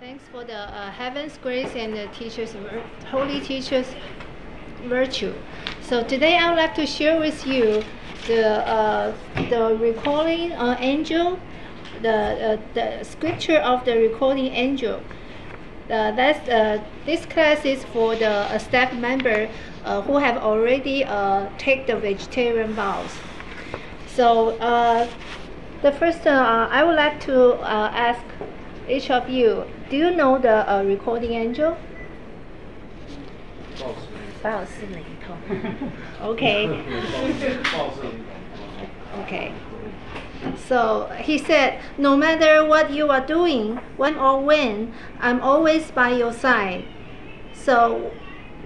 Thanks for the heaven's grace and the holy teachers' virtue. So today I would like to share with you the recording angel, the scripture of the recording angel. This class is for the staff member who have already take the vegetarian vows. So the first I would like to ask each of you, do you know the recording angel? Okay. Okay. So he said, no matter what you are doing, when or when, I'm always by your side. So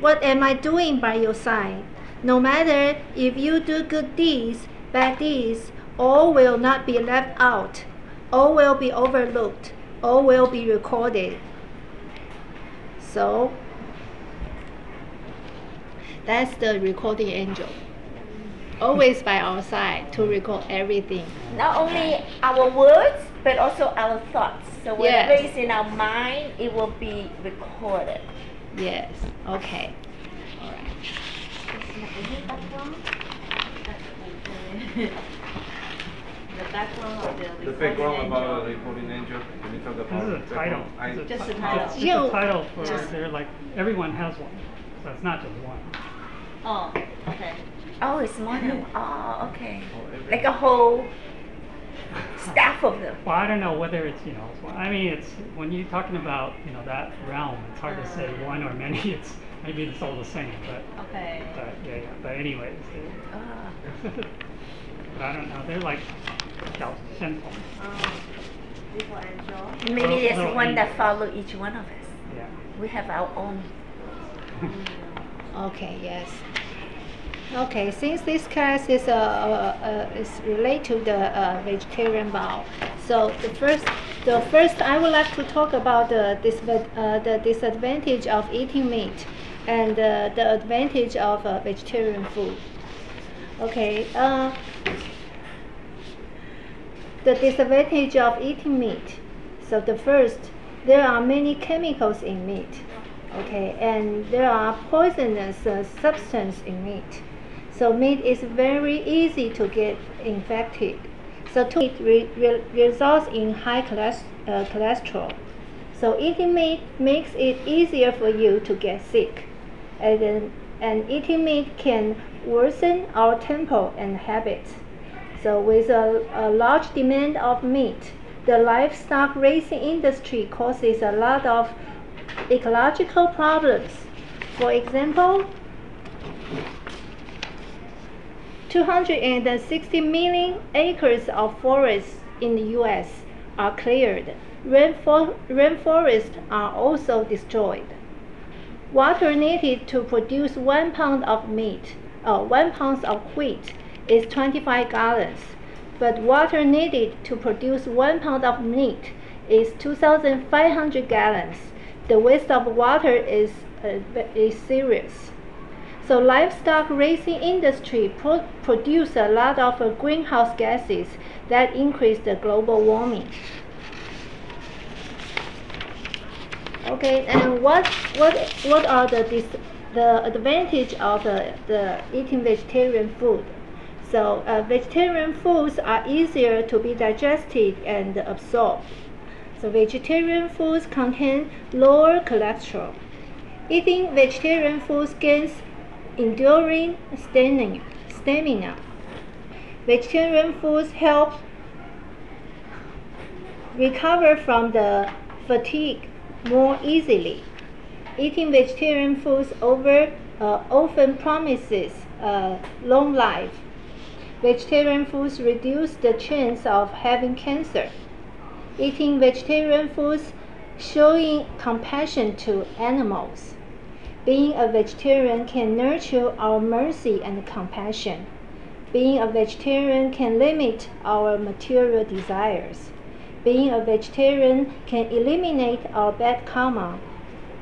what am I doing by your side? No matter if you do good deeds, bad deeds, all will not be left out. All will be overlooked. All will be recorded. So that's the recording angel. Always by our side to record everything. Not only our words, but also our thoughts. So whatever is in our mind, it will be recorded. Yes. Okay. All right. The background about the recording angel. Can you talk about this is a title. Just a title. It's a title for they're like everyone has one, so it's not just one. Oh, okay. Oh, it's more than oh, okay. Like a whole staff of them. Well, I don't know whether it's I mean it's when you're talking about that realm, it's hard to say one or many. It's maybe it's all the same, but okay. But yeah. But anyways, but I don't know. They're like simple. Maybe there's one that follow each one of us. Yeah. We have our own. Okay. Yes. Okay. Since this class is related to the vegetarian vow, so the first I would like to talk about the disadvantage of eating meat and the advantage of vegetarian food. Okay. The disadvantage of eating meat. So the first, there are many chemicals in meat. Okay, and there are poisonous substances in meat. So meat is very easy to get infected. So to eat results in high cholesterol. So eating meat makes it easier for you to get sick. And eating meat can worsen our temper and habits. So with a large demand of meat, the livestock raising industry causes a lot of ecological problems. For example, 260 million acres of forests in the U.S. are cleared. Rainforests are also destroyed. Water needed to produce 1 pound of meat, 1 pound of wheat, is 25 gallons, but water needed to produce 1 pound of meat is 2,500 gallons. The waste of water is serious. So livestock raising industry produce a lot of greenhouse gases that increase the global warming. Okay, and what are the advantage of the eating vegetarian food? So vegetarian foods are easier to be digested and absorbed. So vegetarian foods contain lower cholesterol. Eating vegetarian foods gains enduring stamina. Vegetarian foods help recover from the fatigue more easily. Eating vegetarian foods often promises long life. Vegetarian foods reduce the chance of having cancer. Eating vegetarian foods showing compassion to animals. Being a vegetarian can nurture our mercy and compassion. Being a vegetarian can limit our material desires. Being a vegetarian can eliminate our bad karma.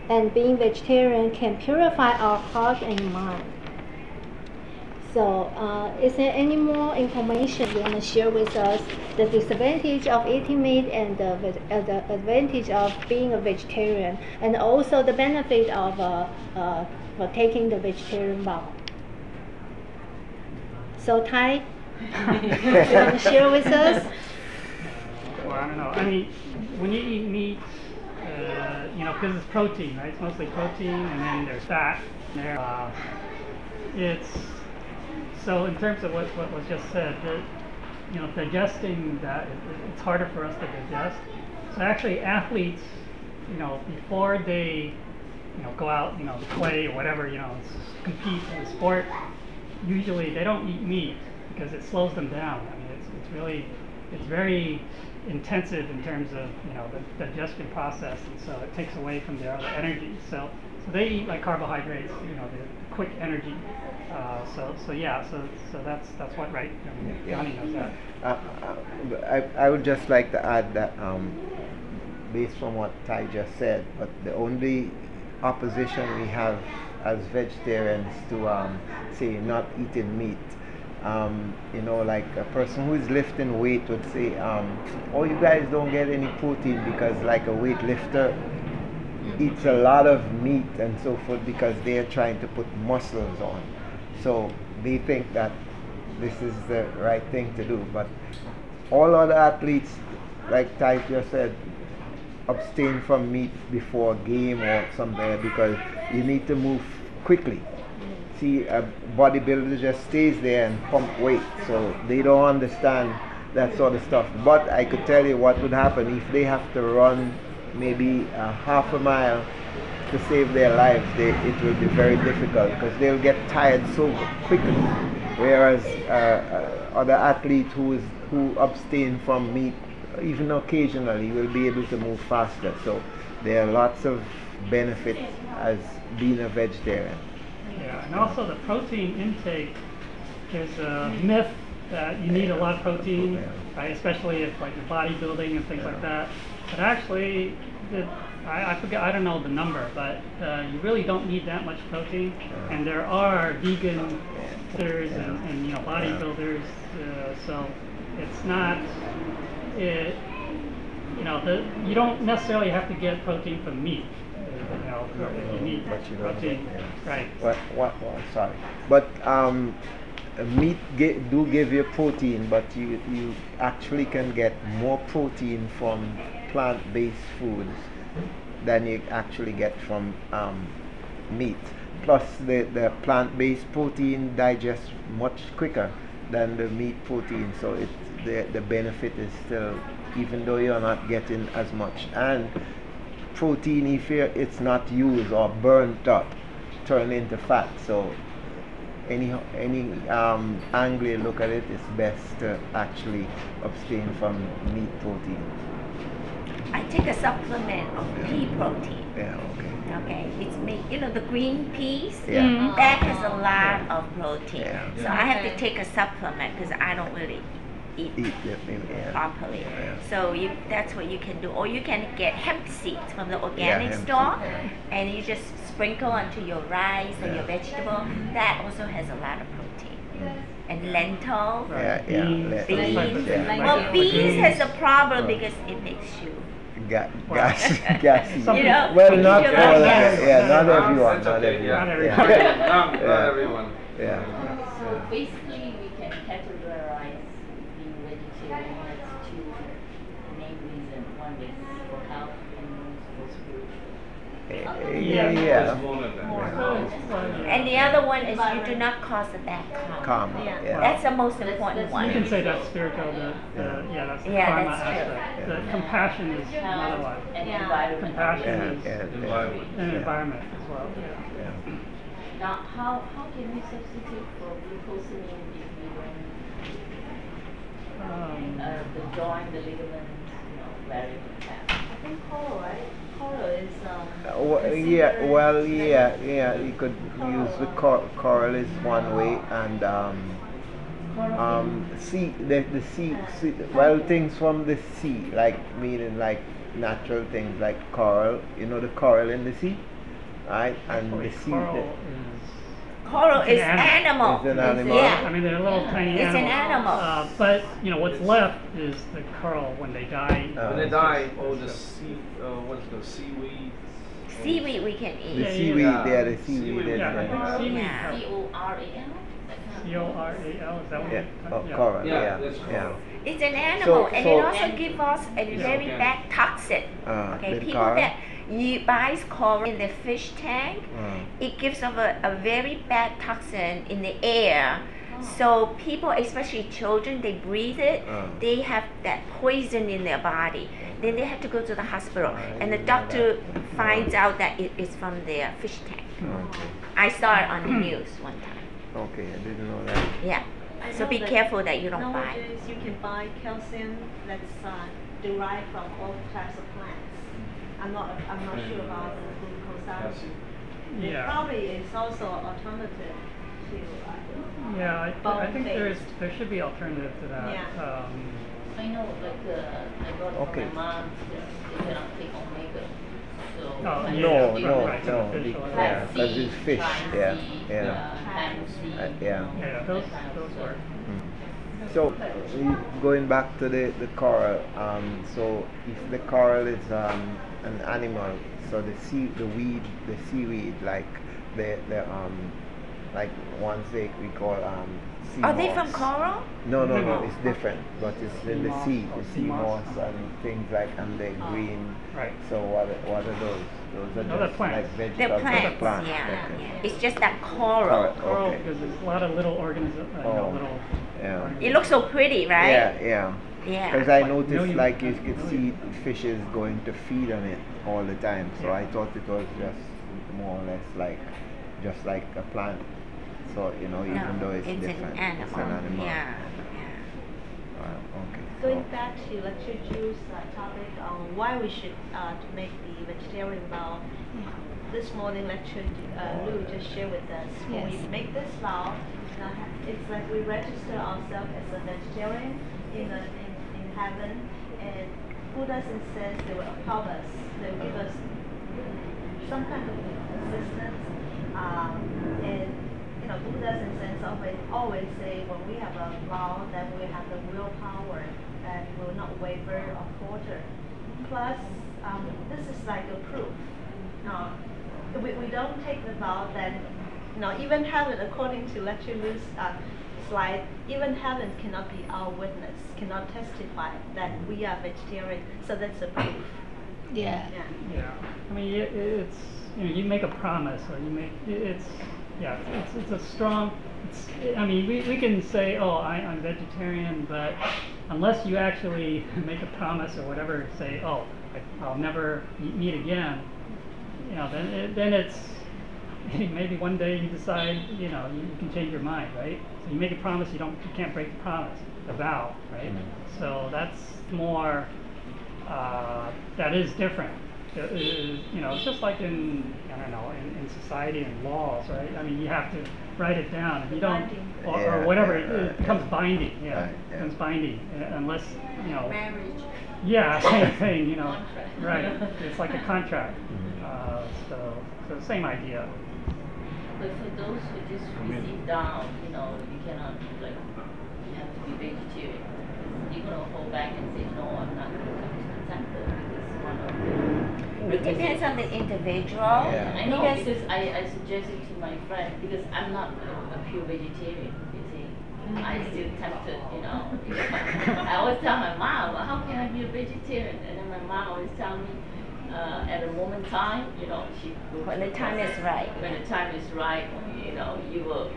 And being vegetarian can purify our heart and mind. So, is there any more information you want to share with us? The disadvantage of eating meat and the advantage of being a vegetarian, and also the benefit of for taking the vegetarian vow. So, Ty, you want to share with us? Well, I don't know. I mean, when you eat meat, you know, because it's protein, right? It's mostly protein, and then there's fat. There, it's so in terms of what was just said, that, you know, digesting that it's harder for us to digest. So actually, athletes, you know, before they, you know, go out, you know, play or whatever, you know, compete in a sport, usually they don't eat meat because it slows them down. I mean, it's very intensive in terms of, you know, the digestion process, and so it takes away from their other energy. So they eat like carbohydrates, you know, the quick energy. So that's what, right? I mean, Johnny knows that. I would just like to add that based on what Ty just said, but the only opposition we have as vegetarians to say not eating meat, you know, like a person who is lifting weight would say, oh, you guys don't get any protein because like a weightlifter eats a lot of meat and so forth because they are trying to put muscles on. So they think that this is the right thing to do. But all other athletes, like Ty just said, abstain from meat before a game or something because you need to move quickly. See, a bodybuilder just stays there and pump weight, so they don't understand that sort of stuff. But I could tell you what would happen if they have to run maybe a half a mile to save their lives. It will be very difficult because they'll get tired so quickly. Whereas other athletes who abstain from meat, even occasionally, will be able to move faster. So there are lots of benefits as being a vegetarian. Yeah, and also the protein intake. There's a myth that you need a lot of protein, right? Especially if like you're bodybuilding and things like that. But actually, I forget, I don't know the number, but you really don't need that much protein. And there are vegan and you know, bodybuilders, so it's not you know, you don't necessarily have to get protein from meat. You know, if you need protein, right? Sorry, but meat do give you protein, but you actually can get more protein from plant-based foods than you actually get from meat. Plus, the plant-based protein digests much quicker than the meat protein, so the benefit is still, even though you're not getting as much. And protein, if it's not used or burnt up, turn into fat. So any angle you look at it, it's best to actually abstain from meat protein. I take a supplement of pea protein. Yeah, okay. Okay, it's made, you know, the green peas, Yeah. that has a lot of protein. Yeah. So I have to take a supplement because I don't really eat Yeah. properly. Yeah. So that's what you can do. Or you can get hemp seeds from the organic hemp store, seed, and you just sprinkle onto your rice or your vegetable. That also has a lot of protein. And lentils, beans. Well, beans has a problem because it makes you Gassy. You know, Well, not you all of like it. Yeah, not everyone. That's Not okay, everyone. yeah. Not everyone. Yeah. So basically, we can categorize being vegetarian as two main reasons. One is for health and one is for spiritual. Yeah. There's more than that. And the other one is you do not cause a bad karma. Karma. Yeah. That's the most important You one. can say that's spiritual. That's the Yeah, karma that's true. aspect. The compassion is another one. And environment. Compassion is Environment. an environment as well. Yeah. Now, how can we substitute for glucosamine if we don't the joint, the ligaments, you know, variable fat? I think coral, right? Coral is You could use the coral is one way, and the sea, well, things from the sea, like meaning like natural things like coral. You know the coral in the sea, right? And the sea. Coral It's an is animal. It's an animal. Yeah. I mean, they're little tiny It's an animals. animal. But you know what's left is the coral when they die. When they die, all the what's it called, seaweed? Seaweed we can The eat. seaweed, Yeah. yeah, the Seaweed, seaweed. Yeah, I think seaweed. Yeah. C-O-R-A-L? C-O-R-A-L, is that what Yeah, you oh, coral, Yeah, yeah, that's yeah. coral. It's an animal, and so- it also gives us a very okay. bad toxin. Okay, the people coral? that you buys coral in the fish tank, it gives off a very bad toxin in the air. So people, especially children, they breathe it. They have that poison in their body. Then they have to go to the hospital, and the doctor finds out that it is from their fish tank. Okay. I saw it on the news one time. Okay, I didn't know that. Yeah. I So know be that careful that you don't buy. Nowadays, you can buy calcium that's derived from all types of plants. I'm not sure about the glucosamine. It Yeah. probably is also alternative to Yeah, I think bone-based. there should be alternative to that. Yeah. I know, like, I brought it Okay. from my mom because they cannot take omega. So, Oh, I yeah, No, do no, right, no, fish be- oil. yeah, because it's fish, yeah, yeah. Yeah. Yeah, those work. So, going back to the coral, so if the coral is an animal, so the seaweed, like like ones we call sea Are they moss. from coral? No, No. it's different, but it's in the sea, the Sea sea moss. moss and things like, and the green. Right. So what are those? Those are No, they're just plants. like They're vegetables. plants, yeah. Okay. It's just that coral. Coral. Coral, Okay. because there's a lot of little organisms, Oh, little. yeah. It looks so pretty, right? Yeah. Yeah. Because I Like noticed millions like you of could millions. see fishes going to feed on it all the time. So Yeah. I thought it was just more or less like just like a plant. So even No, though it's it's different, an animal. it's an animal. Yeah. Okay. Going back to Lecture Juice topic on why we should make the vegetarian vow. This morning lecture, Lou just shared with us. When Yes. we make this vow, it's like we register ourselves as a vegetarian in heaven, and Buddhas and saints, they will help us. They will give us some kind of assistance. And Buddhas and saints always say when we have a vow that we have the willpower that will not waver or falter. Plus, this is like a proof. We don't take the vow, then even heaven, according to Lecture Lou's slide, even heaven cannot be our witness, cannot testify that we are vegetarian. So that's a proof. Yeah. Yeah, I mean, it's you make a promise, or you make it's a strong. I mean, we can say, oh, I'm vegetarian, but unless you actually make a promise or whatever, say, oh, I'll never eat meat again, then it's maybe one day you decide, you can change your mind, right? So you make a promise, you can't break the promise, the vow, right? So that's more. That is different. It's just like in society and laws, right? I mean, you have to write it down. If you don't, or whatever, it becomes binding. Yeah, Right, it becomes binding unless Marriage. Yeah, same thing. Right? It's like a contract. So same idea. But for those who just receive down, you cannot, you have to be vegetarian. You're going to hold back and say, no, I'm not going to come to the temple because one of the... It depends on the individual. Yeah. I know, Because because I suggested to my friend, because I'm not a pure vegetarian, you see. I still tempted, I always tell my mom, well, how can I be a vegetarian? And then my mom always tell me, at a moment in time, she will when the time is right. when the time is right, you will,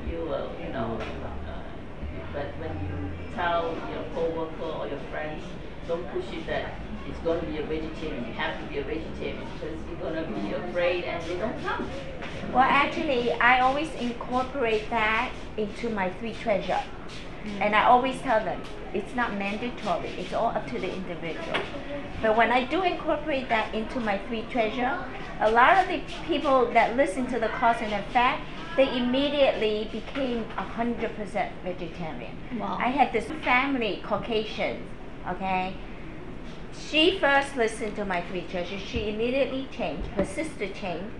but when you tell your co-worker or your friends, don't push it that it's going to be a vegetarian, you have to be a vegetarian, because you're going to be afraid and they don't come. Well, actually, I always incorporate that into my three treasure. And I always tell them, it's not mandatory, it's all up to the individual. But when I do incorporate that into my three treasure, a lot of the people that listen to the Cause and Effect, they immediately became 100% vegetarian. Wow. I had this family, Caucasian, okay? She first listened to my three treasures, she immediately changed, her sister changed,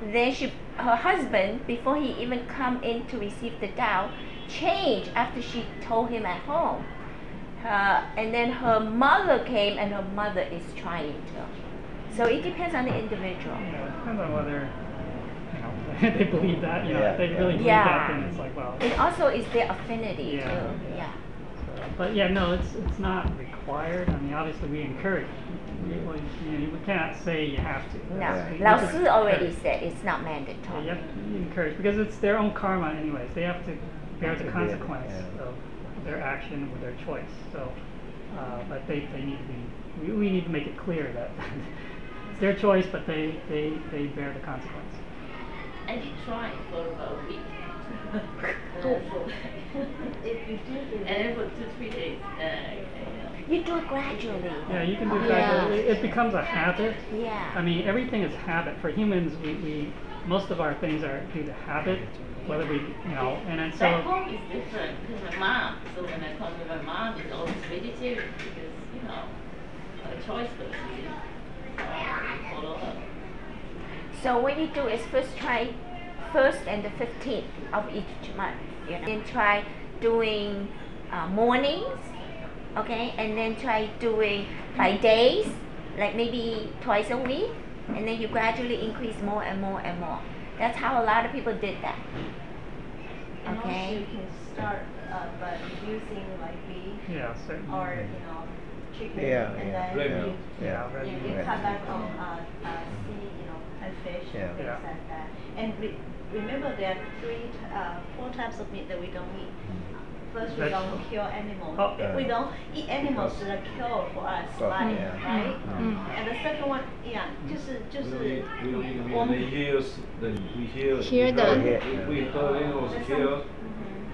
then her husband, before he even come in to receive the Tao, changed after she told him at home. And then her mother came, and her mother is trying to. So it depends on the individual. Yeah, it depends on whether they believe that. If they really believe that, then it's like, well. It also is their affinity too. Yeah. But yeah, no, it's not required. I mean, obviously we encourage. We cannot say you have to. No, Lao Sư already said it's not mandatory. Yeah, you encourage because it's their own karma, anyways. They have to bear the consequence of their action with their choice. So, but they need to be. We need to make it clear that it's their choice, but they bear the consequence. I did try for about a week. If you do And then for 2-3 days, You do it gradually. Yeah, you can do that. It becomes a habit. Yeah. I mean, everything is habit. For humans, we most of our things are due to habit, whether we, and then so. Back home is different because my mom. So when I come with my mom, is always vegetarian because a choice first. Follow her. So what you do is first try 1st and the 15th of each month. Then try doing mornings, okay, and then try doing by days, like maybe twice a week, and then you gradually increase more and more and more. That's how a lot of people did that. And also Okay. you can start by using like beef Yeah, certainly. or chicken, Yeah, and yeah. then Yeah, you cut back on and fish and things Yeah. like that. And remember there are 4 types of meat that we don't eat. First, we don't Vegetable. kill animals. Oh. We don't eat animals that are killed for us, like, right? And the second one, We don't even hear Hear the- if we heard animals kill,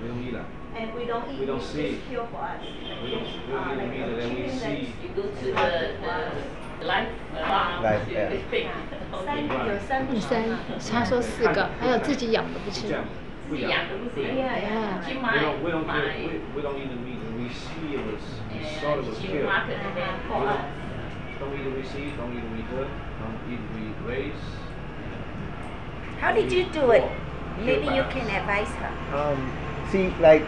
we don't eat that. and we don't eat We don't meat see. that's killed for us. We don't Like eat it, and we chicken see. You go to the life farm Life, to yeah. pick. 有3种他说4个，还有自己养的不吃这。样不一样。养的不行， Yeah. 去 We 买 don't 买 eat the meat. We see it was, we saw it was 去 killed. market and then For for us. Don't eat the receipt, don't eat the return, don't eat the race. How did you do it? Maybe you can advise her. See, like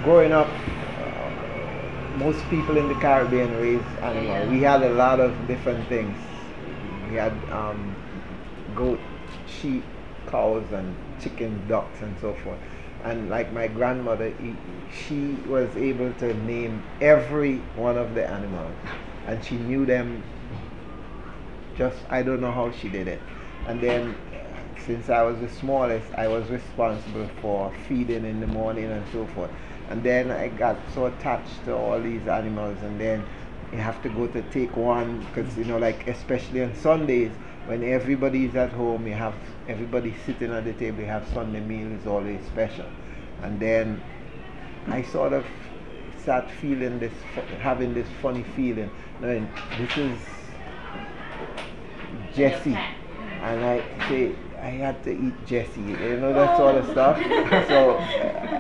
growing up, most people in the Caribbean raise animals. We had a lot of different things. We had goat, sheep, cows, and chickens, ducks, and so forth. And like my grandmother, she was able to name every one of the animals, and she knew them. I don't know how she did it. And then, since I was the smallest, I was responsible for feeding in the morning and so forth. And then I got so attached to all these animals, and then you have to go to take one, because like especially on Sundays when everybody's at home, you have everybody sitting at the table, you have Sunday meal is always special. And then I sort of start feeling this, having this funny feeling. Now, this is Jessie, and I say I had to eat Jessie, that sort of stuff. So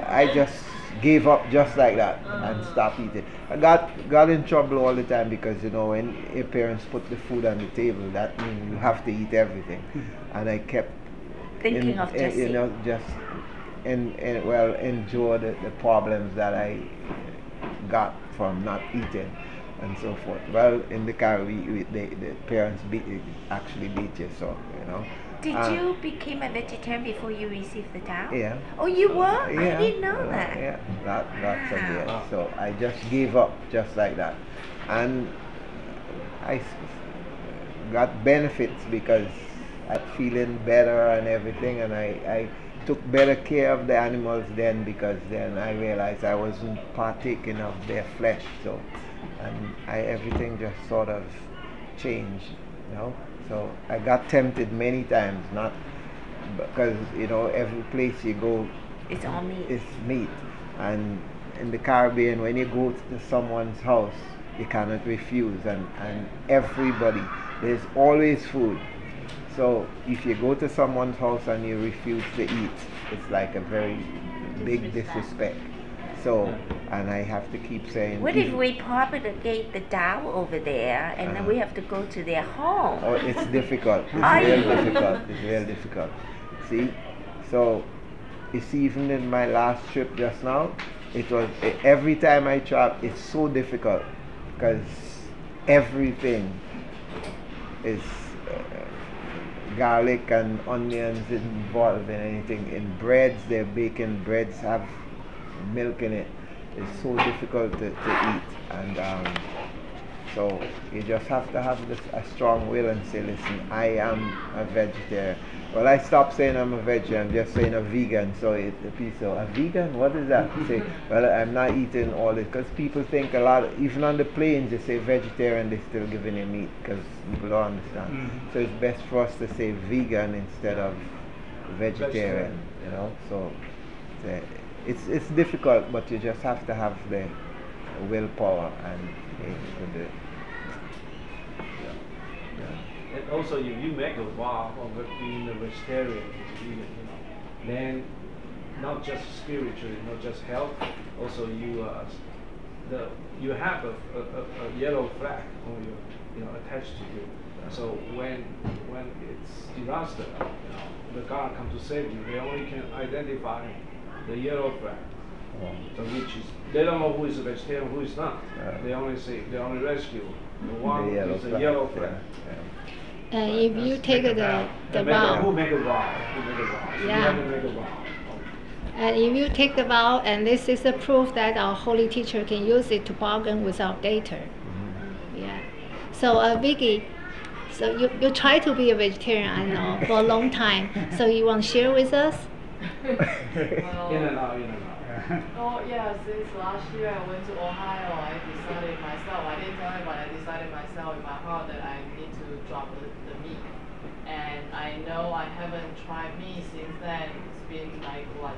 I just gave up just like that and stopped eating. I got in trouble all the time because when your parents put the food on the table, that means you have to eat everything, and I kept Thinking of Jessie. just endure the problems that I got from not eating and so forth. Well, in the Caribbean, the parents actually beat you, so Did you become a vegetarian before you received the Tao? Yeah. Oh, you were? Yeah, I didn't know that. Yeah, lots of years. Wow. So I just gave up just like that, and I got benefits because I'm feeling better and everything, and I took better care of the animals then, because then I realized I wasn't partaking of their flesh. So, and everything just sort of changed, So I got tempted many times, not because every place you go, It's all meat. it's meat, and in the Caribbean, when you go to someone's house, you cannot refuse, and everybody, there's always food. So if you go to someone's house and you refuse to eat, it's like a very big disrespect. So, and I have to keep saying. What if we propagate the Tao over there and then we have to go to their home? Oh, it's difficult. It's real difficult. It's real difficult. See, so it's even in my last trip just now. It was every time I travel, it's so difficult because everything is garlic and onions involved in anything. In breads, they're baking breads have milk in it. It's so difficult to eat, and so you just have to have a strong will and say, listen, I am a vegetarian. Well, I stopped saying I'm a vegetarian, I'm just saying a vegan. So a vegan, what is that? Say, well, I'm not eating all this, because people think a lot, even on the planes, they say vegetarian, they're still giving you meat, because people don't understand. So it's best for us to say vegan instead of vegetarian, you know. So it's difficult, but you just have to have the willpower and you can do it. And also, if you make a vow of being a vegetarian, vegan, then not just spiritually, not just health, also you have a yellow flag on your, attached to you. So when it's disaster, the God come to save you, they only can identify the yellow flag. So which is, they don't know who is a vegetarian, who is not. They only rescue the one who is a yellow flag. And if you take the vow, Who make a vow? So you have to make a vow. and if you take the vow, and this is a proof that our holy teacher can use it to bargain with our data. Yeah. So Vicky, so you try to be a vegetarian, I know, for a long time. So you want to share with us? In and out. Oh yeah, since last year I went to Ohio, I decided myself, I didn't tell anybody, I decided myself in my heart that I need to drop the meat. And I know I haven't tried meat since then. It's been like what?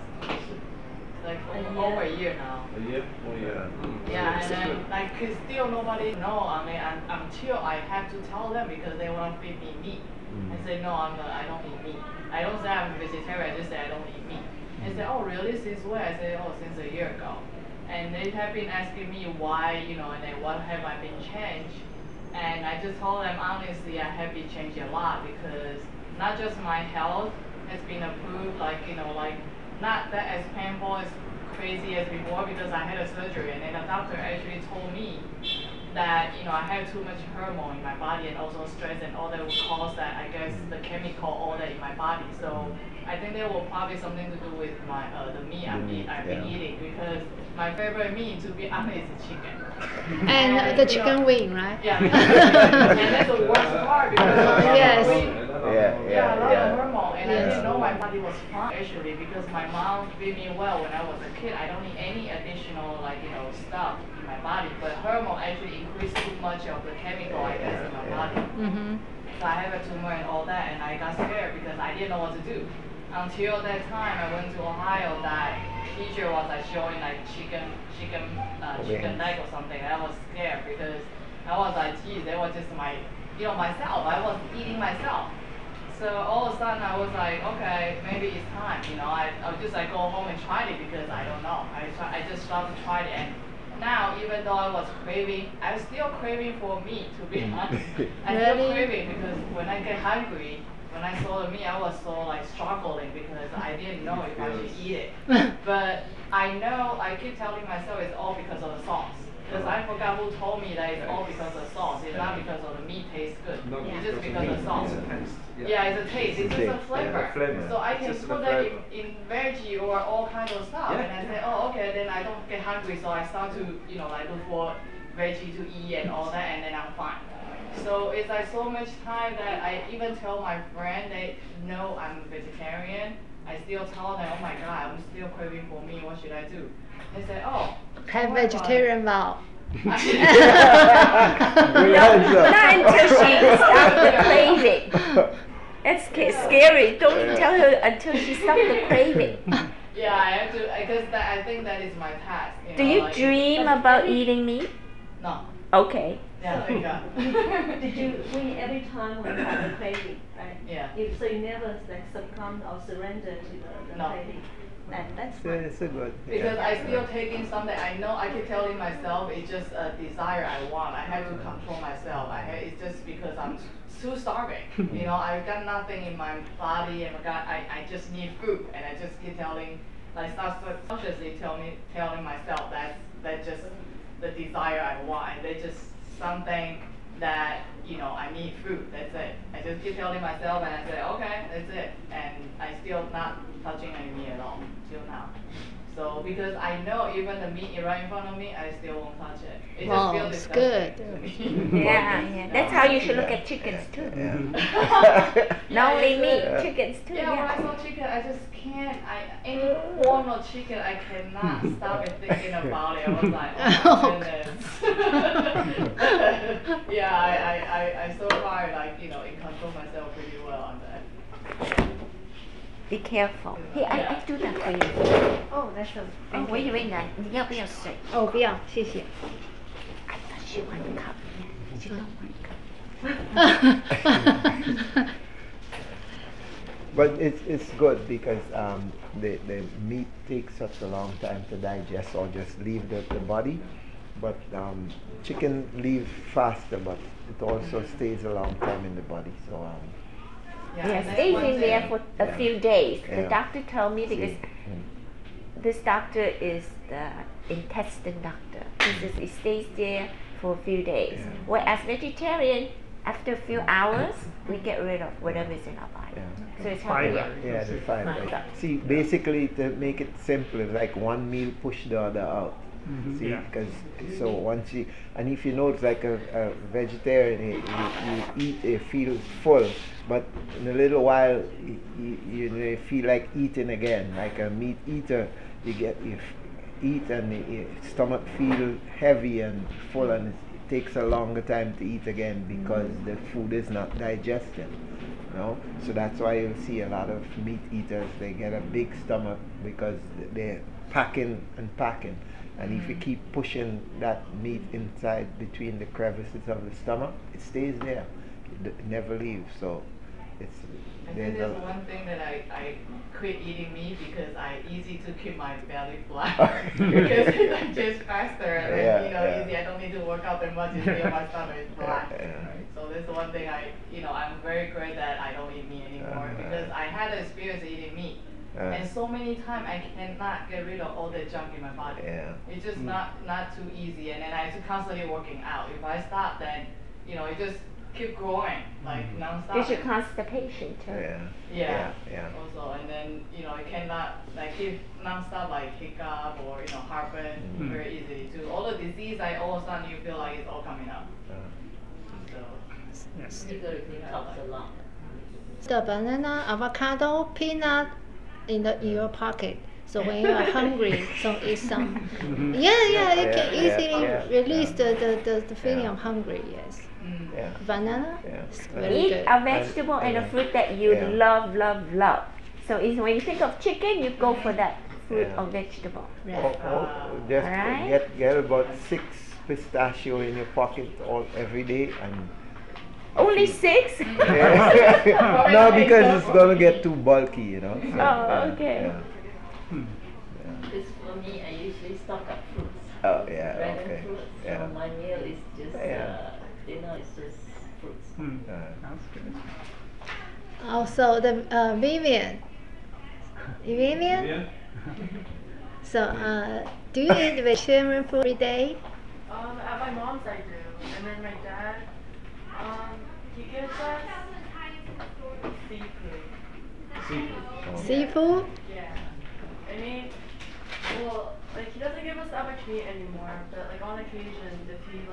Like over a year now. A year? Oh yeah. Yeah, and then like still nobody know. I mean, until I have to tell them because they want to feed me meat. I say no, I don't eat meat. I don't say I'm a vegetarian. I just say I don't eat meat. They say, oh really? Since when? I say, oh, since a year ago. And they have been asking me why, and then what have I been changed? And I just told them honestly, I have been changed a lot because not just my health has been improved, like not that as painful as crazy as before because I had a surgery, and then the doctor actually told me that I have too much hormone in my body and also stress and all that will cause that, I guess, the chemical all that in my body. So I think there will probably something to do with my the meat I've been eating, because my favorite meat, to be honest, is chicken. And the chicken wing, right? Yeah, and that's the worst part because yes. a lot of hormone, and I didn't know my body was fine actually because my mom fed me well when I was a kid. I don't need any additional stuff in my body, but hormone actually increased too much of the chemical I guess in my body. So I have a tumor and all that, and I got scared because I didn't know what to do. Until that time, I went to Ohio. That teacher was showing chicken leg or something. And I was scared because I was like, geez, that was just myself. I was eating myself. So all of a sudden, I was like, okay, maybe it's time. I'll just go home and try it because I don't know. I just started to try it, and now even though I was craving, I'm still craving for meat. To be honest, I'm still craving because when I get hungry. When I saw the meat, I was so struggling because I didn't know if I should eat it. But I know, I keep telling myself it's all because of the sauce. Because I forgot who told me that it's all because of the sauce. It's not because of the meat tastes good. It's just because of the sauce. Yeah, it's a taste. It's just a flavor. So I can put that in veggie or all kinds of stuff. And I say, oh, okay, then I don't get hungry. So I start to, look for veggie to eat and all that, and then I'm fine. So it's so much time that I even tell my friend they know I'm a vegetarian. I still tell them, oh my God, I'm still craving for meat. What should I do? They say, oh, have vegetarian vow. Not until she stops the craving. That's scary. Don't tell her until she stops the craving. Yeah, I have to, because I think that is my task. Do you dream about eating meat? No. Okay. Yeah, thank God. Did you, every time when you have a craving, right? Yeah. So you never succumb or surrender to the craving? That's So it's a good. Because I still taking something. I know I keep telling myself it's just a desire I want. I have to control myself. It's just because I'm too starving. You know, I've got nothing in my body, and I just need food, and I just keep telling, like subconsciously telling myself that's just the desire I want. And that's just something that, you know, I need food. That's it. I just keep telling myself, and I say, okay, that's it. And I still not touching any meat at all till now. So because I know even the meat right in front of me, I still won't touch it. It just feels it's disgusting good. to me. Yeah. That's how you should look at chickens too. Not only meat, chickens too. Yeah, when I saw chicken, I just can't. Any form of chicken, I cannot stop it thinking about it. I was like, oh my goodness. I so far, like, you know, I control myself pretty well on that. Be careful. Here, I do that for you. Oh, that's a. Oh, wait,你要不要水？哦，不要，谢谢。 I thought she wanted a cup. She don't want a cup. But it's good because the meat takes such a long time to digest or just leave the body. But chicken leave faster, but it also stays a long time in the body. So Yeah, stays in there for a few days. The Yeah. doctor told me because this doctor is the intestine doctor. He says it stays there for a few days. Yeah. Whereas vegetarian, after a few hours, we get rid of whatever is in our body. Yeah. So it's Fiber. healthier. yeah, the fiber. Fiber. See, basically to make it simple, it's like one meal push the other out. See, Yeah. because so once you, and if you know it's like a vegetarian, you eat, it feels full, but in a little while you feel like eating again. Like a meat eater, you eat and your stomach feel heavy and full, and it takes a longer time to eat again because the food is not digested. You know? So that's why you see a lot of meat eaters, they get a big stomach because they're packing and packing. And if you keep pushing that meat inside between the crevices of the stomach, it stays there. It never leaves. So it's I think there's one thing that I quit eating meat because I easy to keep my belly flat because it's digest faster and easy. I don't need to work out that much until my stomach is flat. So that's one thing I'm very great that I don't eat meat anymore because I had an experience eating meat. And so many times I cannot get rid of all the junk in my body. It's just not too easy, and then I have to constantly working out. If I stop, then it just keep growing like nonstop. There's your constipation too. Yeah. Also, and then I cannot like keep nonstop like hiccup or heartburn very easily too. All the disease, all of a sudden you feel like it's all coming up. So Yes. Helps a lot. The banana, avocado, peanut in your pocket. So when you are hungry, so eat some. You can easily release the feeling of hungry. Yes. Banana. It's very Eat good. a vegetable and a fruit that you love. So when you think of chicken, you go for that fruit or vegetable. Just Alright. get about 6 pistachio in your pocket every day and. Only 6? No, because it's gonna get too bulky, So, okay. Because for me, I usually stock up fruits. Oh, Bread okay. and fruits. So my meal is just, dinner is just fruits. That's good. Also the Vivian. Vivian. So do you eat vegetarian food every day? At my mom's I do, and then my dad, he gives us seafood. Seafood? Yeah. I mean, well, like he doesn't give us that much meat anymore, but like on occasion, if he's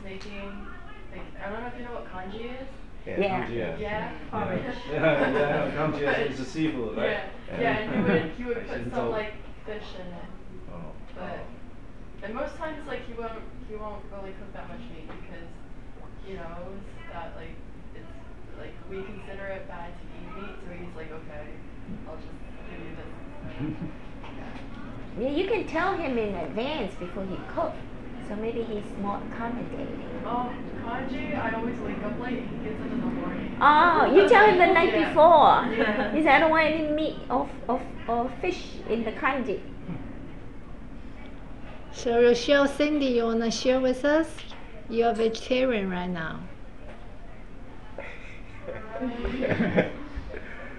making, like I don't know if you know what kanji is. Yeah. Yeah. Kanji is a seafood, right? Yeah, and he would put some like fish in it. But and most times like he won't really cook that much meat because that like it's like we consider it bad to eat meat, so he's like, okay, I'll just give you this. Yeah, you can tell him in advance before he cooks. So maybe he's more accommodating. Oh, Kanji, I always wake up late. He gets up in the morning. Oh, you tell him the night Yeah. before. Yeah. He said, I don't want any meat or fish in the kanji. So Rochelle, Cindy, you wanna share with us? You're a vegetarian right now.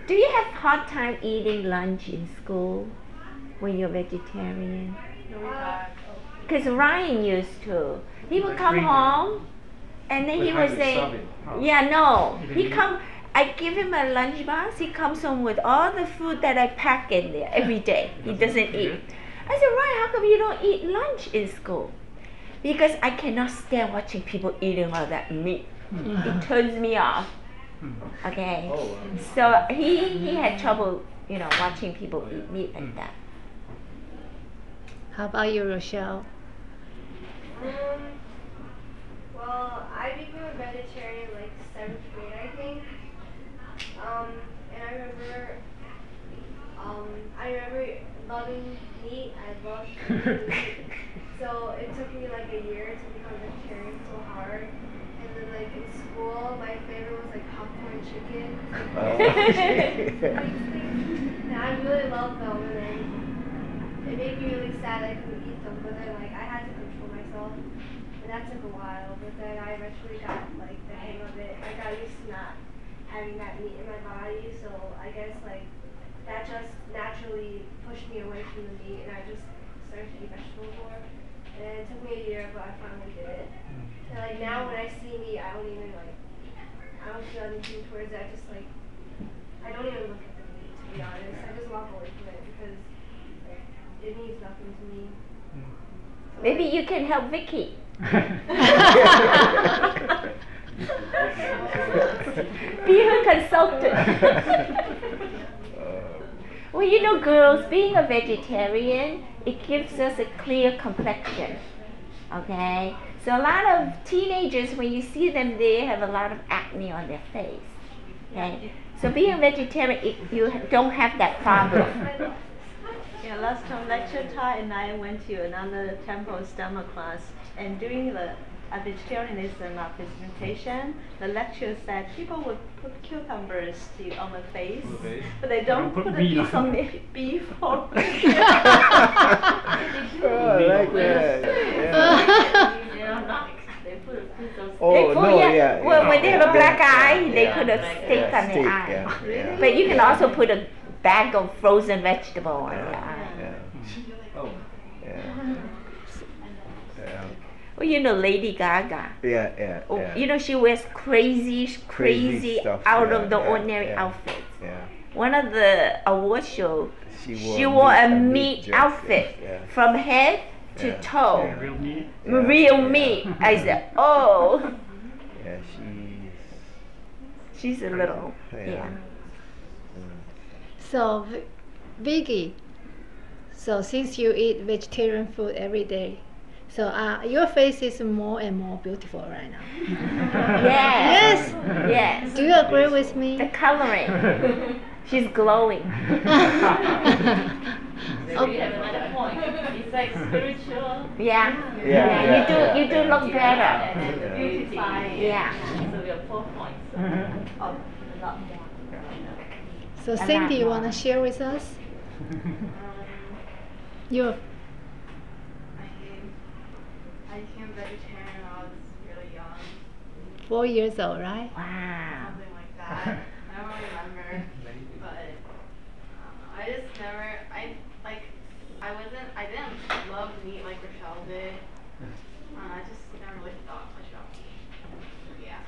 Do you have hard time eating lunch in school when you're vegetarian? No, we have. Because Ryan used to. He would come home and then he would say, yeah, no. He come, I give him a lunch box. He comes home with all the food that I pack in there every day. He doesn't eat. I said, Ryan, how come you don't eat lunch in school? Because I cannot stand watching people eating all that meat. It turns me off. Okay. So he had trouble, watching people eat meat like that. How about you, Rochelle? Well, I became a vegetarian like 7th grade, I think. And I remember loving meat. I loved eating meat. So it took me like a year to become vegetarian, so hard. And then like in school, my favorite was like popcorn chicken. And I really loved them, and then it made me really sad I couldn't eat them. But then like I had to control myself, and that took a while. But then I eventually got like the hang of it. I got used to not having that meat in my body, so I guess like that just naturally pushed me away from the meat, and I just started to eat vegetables more. And it took me a year, but I finally did it. And like now when I see meat, I don't feel anything towards it. I don't even look at the meat, to be honest. I just walk away from it because it means nothing to me. So, Maybe you can help Vicky. Be her consultant. Well, girls, being a vegetarian, it gives us a clear complexion. Okay? So a lot of teenagers, when you see them, they have a lot of acne on their face. Okay? So being a vegetarian, you don't have that problem. Yeah, last time lecture time and I went to another temple's Dharma class, and during the vegetarianism presentation, the lecturer said people would put cucumbers on the face, but they don't put a piece of beef or I like that. They put a piece of Well, when they have a black eye, they put a stick on the eye. But you can also put a bag of frozen vegetable on the eye. Well, Lady Gaga. She wears crazy stuff, out of the ordinary outfits. Yeah. One of the award shows, she wore a meat outfit from head to toe. Real meat. Real meat. I said, oh. Yeah, she's a little, yeah. So, Vicky, so since you eat vegetarian food every day, so your face is more and more beautiful right now. Yes. Yes. Yes. Do you agree with me? The coloring. She's glowing. So you have another point. It's like spiritual. Yeah. You do look better. And the beautify. Yeah. So we have 4 points. A lot more. So Cindy, you want to share with us? I became vegetarian when I was really young. 4 years old, right? Wow. Something like that. I don't remember, but I just never. I didn't love meat like Rochelle did. I just never really thought much about meat. Yeah.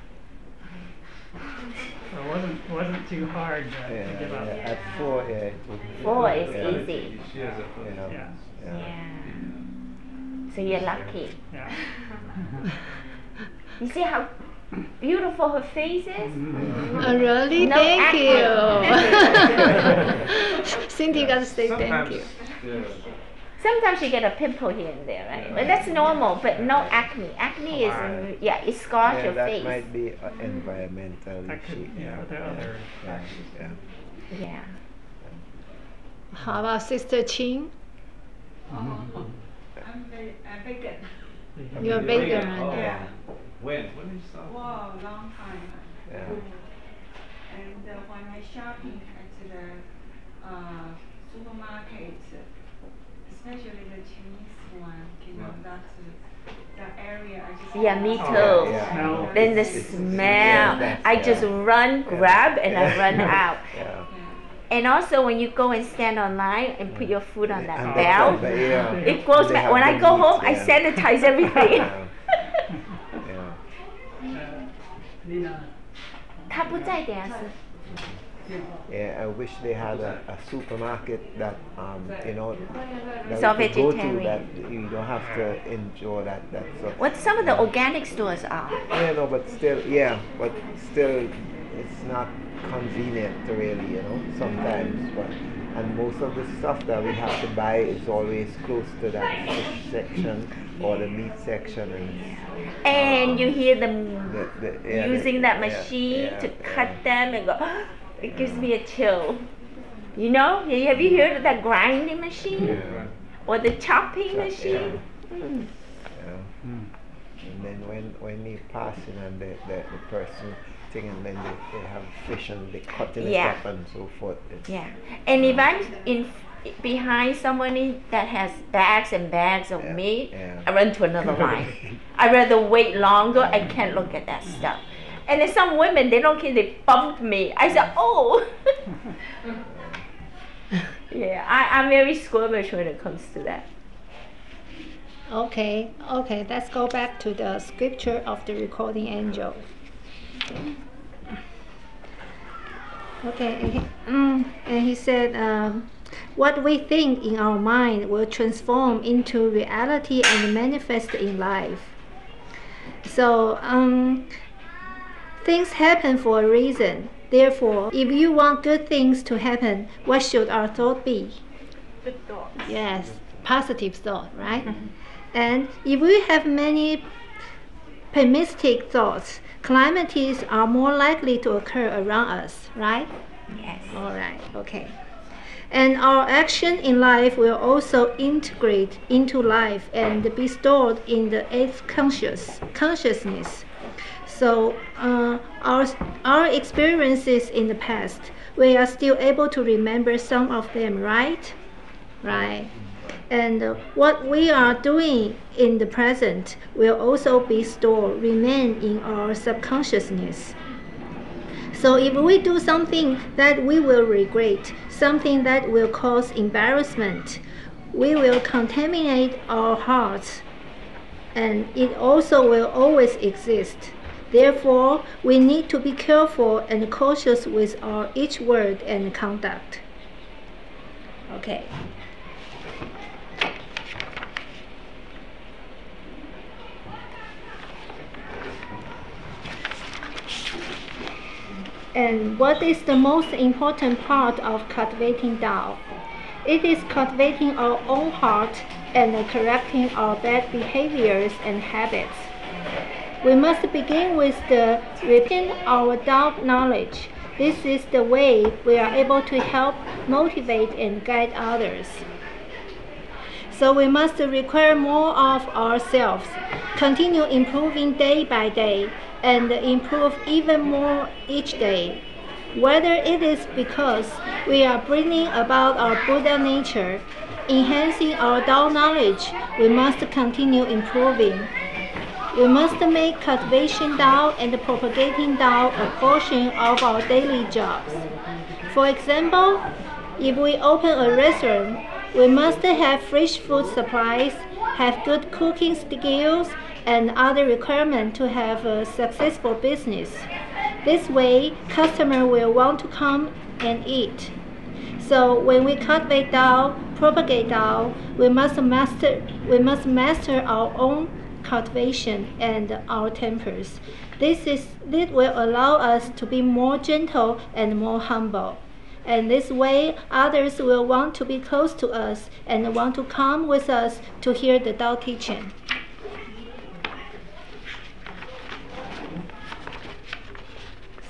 So it wasn't too hard to give up. At 4, it would be 4 is easy. Yeah. So you're lucky. Yeah. Mm-hmm. You see how beautiful her face is? Oh, really? No Thank acne. you. Cindy got to say thank you. Sometimes you get a pimple here and there, right? But that's normal, but no acne. Acne is, it scars your face. That might be environmental That could, issue. there are other factors. Yeah. How about Sister Chin? I'm vegan. You're vegan. Yeah. When did you start? Wow, long time. Yeah. And when I shopping at the supermarket, especially the Chinese one, that's the area I just Yeah, me too. Yeah. Then the It's- smell, yeah, I just run, grab, and I run out. Yeah. And also when you go and stand online and put your food on that And bell, yeah. it goes They back. have When I the go meat, home, I yeah. sanitize everything. Yeah. Yeah. 他不在，等下是。 Yeah, I wish they had a supermarket that you know It's that all you could go to vegetarian. that you don't have to enjoy that stuff. What some of the organic stores are. Yeah, no, but still, it's not convenient to really, you know, sometimes. But and most of the stuff that we have to buy is always close to that fish section or the meat section, And you hear them yeah, using that machine to cut them and go. It gives me a chill. You know? Have you heard of that grinding machine? Yeah. Or the chopping Yeah. machine? Yeah. And then when you pass in and the person thing, and then they have fish and they cutting it up and so forth. Yeah. And if I'm behind somebody that has bags and bags of meat, I run to another line. I'd rather wait longer. I can't look at that stuff. And then some women, they don't care, they bump me. I said, oh. Yeah, I'm very squirmish when it comes to that. Okay, let's go back to the scripture of the recording angel. Okay, and he said, what we think in our mind will transform into reality and manifest in life. So, things happen for a reason. Therefore, if you want good things to happen, what should our thought be? Good thoughts. Yes, positive thought, right? And if we have many pessimistic thoughts, calamities are more likely to occur around us, right? Yes. All right, okay. And our action in life will also integrate into life and be stored in the eighth consciousness. So our experiences in the past, we are still able to remember some of them, right? Right. And what we are doing in the present will also be stored, remain in our subconsciousness. So if we do something that we will regret, something that will cause embarrassment, we will contaminate our hearts, and it also will always exist. Therefore, we need to be careful and cautious with our each word and conduct. Okay. And what is the most important part of cultivating Tao? It is cultivating our own heart and correcting our bad behaviors and habits. We must begin with the repeating our Tao knowledge. This is the way we are able to help, motivate, and guide others. So we must require more of ourselves, continue improving day by day, and improve even more each day. Whether it is because we are bringing about our Buddha nature, enhancing our Tao knowledge, we must continue improving. We must make cultivation Tao and propagating Tao a portion of our daily jobs. For example, if we open a restaurant, we must have fresh food supplies, have good cooking skills, and other requirements to have a successful business. This way, customers will want to come and eat. So when we cultivate Tao, propagate Tao, we must master our own cultivation and our tempers. This will allow us to be more gentle and more humble. And this way, others will want to be close to us and want to come with us to hear the Tao teaching.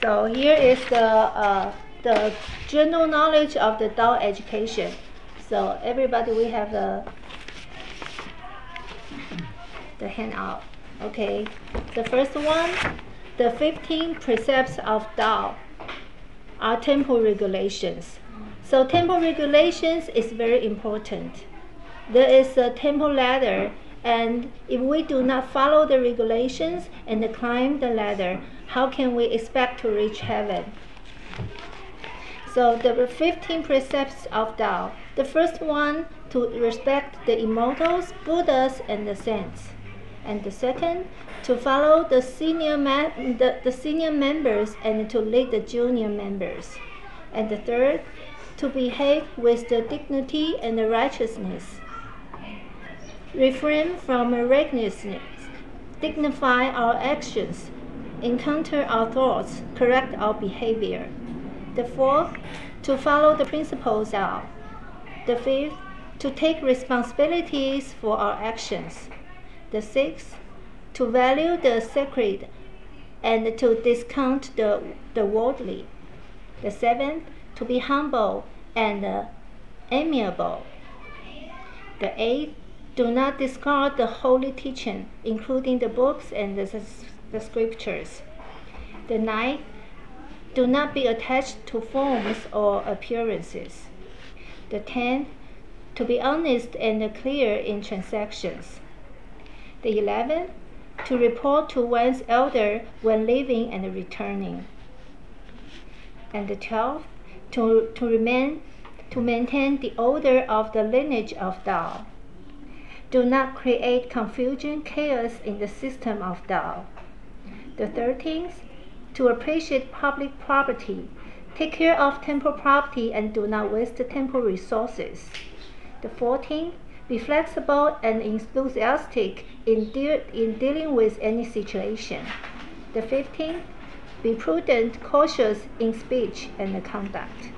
So here is the general knowledge of the Tao education. So everybody, we have the handout. Okay, the first one, the 15 precepts of Tao are temple regulations. So temple regulations is very important. There is a temple ladder, and if we do not follow the regulations and climb the ladder, how can we expect to reach heaven? So there were 15 precepts of Tao. The first one, to respect the immortals, Buddhas, and the saints. And the second, to follow the senior members and to lead the junior members. And the third, to behave with the dignity and the righteousness. Refrain from recklessness, dignify our actions, encounter our thoughts, correct our behavior. The fourth, to follow the principles of. The fifth, to take responsibilities for our actions. The sixth, to value the sacred and to discount the worldly. The seventh, to be humble and amiable. The eighth, do not discard the holy teaching, including the books and the scriptures. The ninth, do not be attached to forms or appearances. The 10th, to be honest and clear in transactions. The 11th, to report to one's elder when leaving and returning. And the 12th, to maintain the order of the lineage of Tao. Do not create confusion, chaos in the system of Tao. The 13th, to appreciate public property. Take care of temple property and do not waste the temple resources. The 14th, be flexible and enthusiastic in dealing with any situation. The 15th, be prudent, cautious in speech and conduct.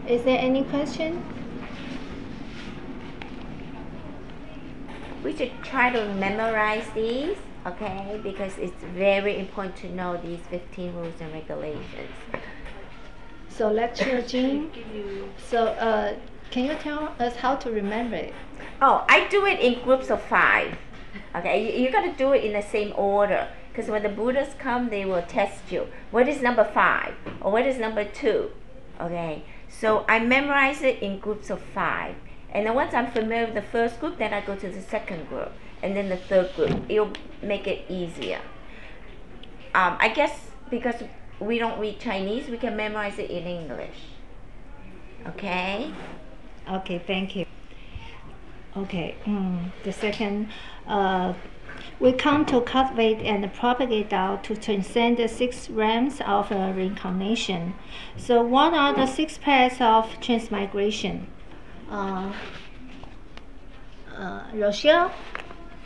Is there any question? We should try to memorize these, okay? Because it's very important to know these 15 rules and regulations. So lecture Jean. So can you tell us how to remember it? Oh, I do it in groups of 5. Okay, you got to do it in the same order. Because when the Buddhas come, they will test you. What is number 5? Or what is number 2? Okay, so I memorize it in groups of 5. And then once I'm familiar with the first group, then I go to the second group. And then the third group. It'll make it easier. I guess because we don't read Chinese, we can memorize it in English. Okay? Okay, thank you. Okay, the second, we come to cultivate and propagate Tao to transcend the 6 realms of reincarnation. So what are the 6 paths of transmigration? Rochelle,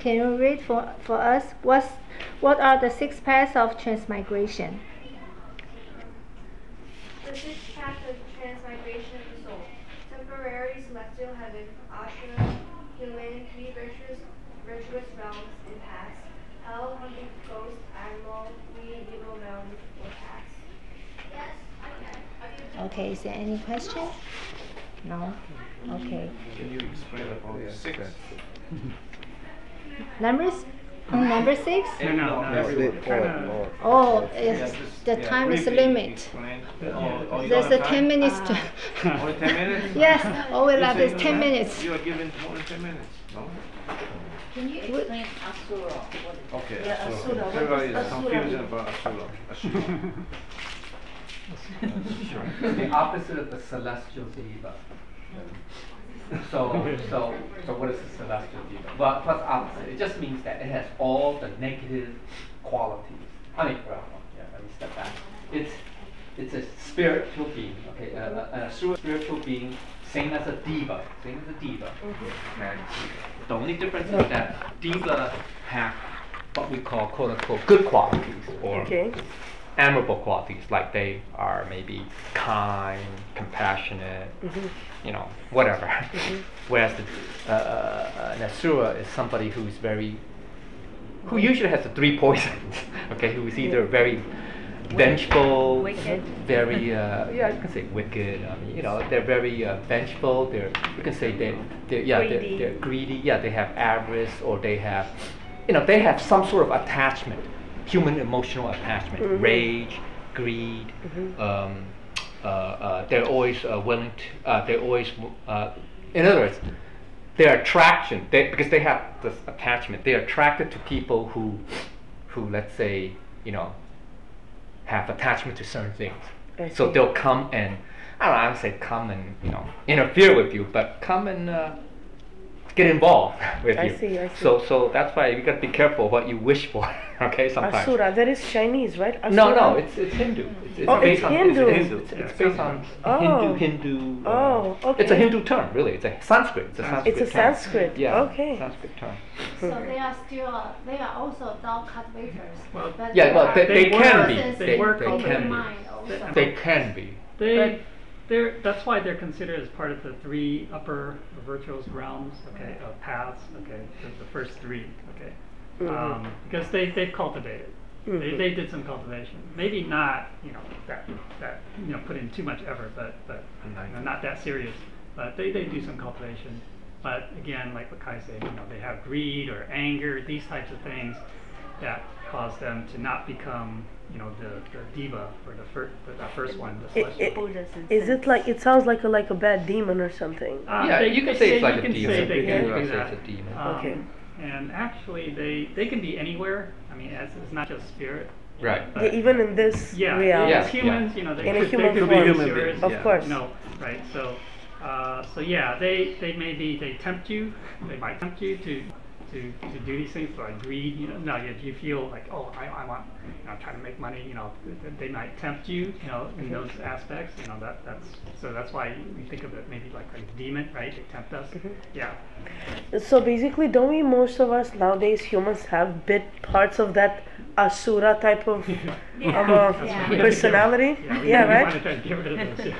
can you read for us what are the 6 paths of transmigration? The 6th path of transmigration of the soul: temporary celestial heaven, ashram, human, 3 virtuous realms and paths, hell, hunting ghost, animal, 3 evil realms or paths. Okay, is there any question? No? Okay. Can you explain about 6? Number 6? No. Oh, the time is limit. There's a 10 minutes to. Only 10 minutes? Yes, all we left is 10 minutes. You are given only 10 minutes, no? Can you explain Asura? Okay, Yeah, Asura. Asura. Everybody is Asura. confused about Asura. The opposite of the celestial diva. So what is the celestial diva? Well, plus opposite. It just means that it has all the negative qualities. I mean, well, yeah, let me step back. It's a spiritual being. Okay, a spiritual being, same as a diva. Same as a diva. Okay. The only difference is that diva have what we call "quote unquote" good qualities or admirable qualities, like they are maybe kind, compassionate, whatever. Whereas an asura is somebody who usually has the 3 poisons, okay, who is either very vengeful, Wicked. very yeah, you can say wicked. You know, they're very vengeful. You can say they're greedy. Yeah, they have avarice, or they have, you know, they have some sort of attachment, human emotional attachment, rage, greed. They're always willing to. They're always, in other words, their attraction. Because they have this attachment. They're attracted to people who let's say, you know, have attachment to certain things. So they'll come and, I would say come and, you know, interfere with you, but come and get involved with you. I see. So that's why you got to be careful what you wish for. Okay, sometimes. Asura, that is Chinese, right? Asura? No, it's Hindu. It's based on Hindu. It's based on Hindu. Oh, okay. It's a Hindu term, really. It's a Sanskrit. It's a Sanskrit. Yeah. Okay. Sanskrit term. So they are still, they are also dog cultivators. But Yeah, well, they can be. They work They on can the- be. They can be. That's why they're considered as part of the 3 upper virtuous realms, okay, of paths, okay, the first 3, okay, because they've cultivated, they did some cultivation, maybe not, you know, that you know, put in too much effort, but you know, not that serious, but they do some cultivation. But again, like what Kai said, you know, they have greed or anger, these types of things that cause them to not become, you know, the diva or the first one, the celestial. Is it like, it sounds like a bad demon or something? Yeah, you can say it's like a demon. They can You do can say that. it's a demon. Okay. And actually, they can be anywhere. I mean, it's not just spirit. Right. Yeah, even in this reality. As humans, you know, they in a could human be form, human beings, of course. You know, right? So yeah, they tempt you. They might tempt you to do these things, like greed. You know, no, you feel like, oh, I want, you know, I'm trying to make money. You know, they might tempt you. You know, in those aspects. You know, that's why we think of it maybe like a demon, right? They tempt us. Yeah. So basically, don't we, most of us nowadays, humans, have bit parts of that Asura type of personality? Yeah, we right? want to try to get rid of those.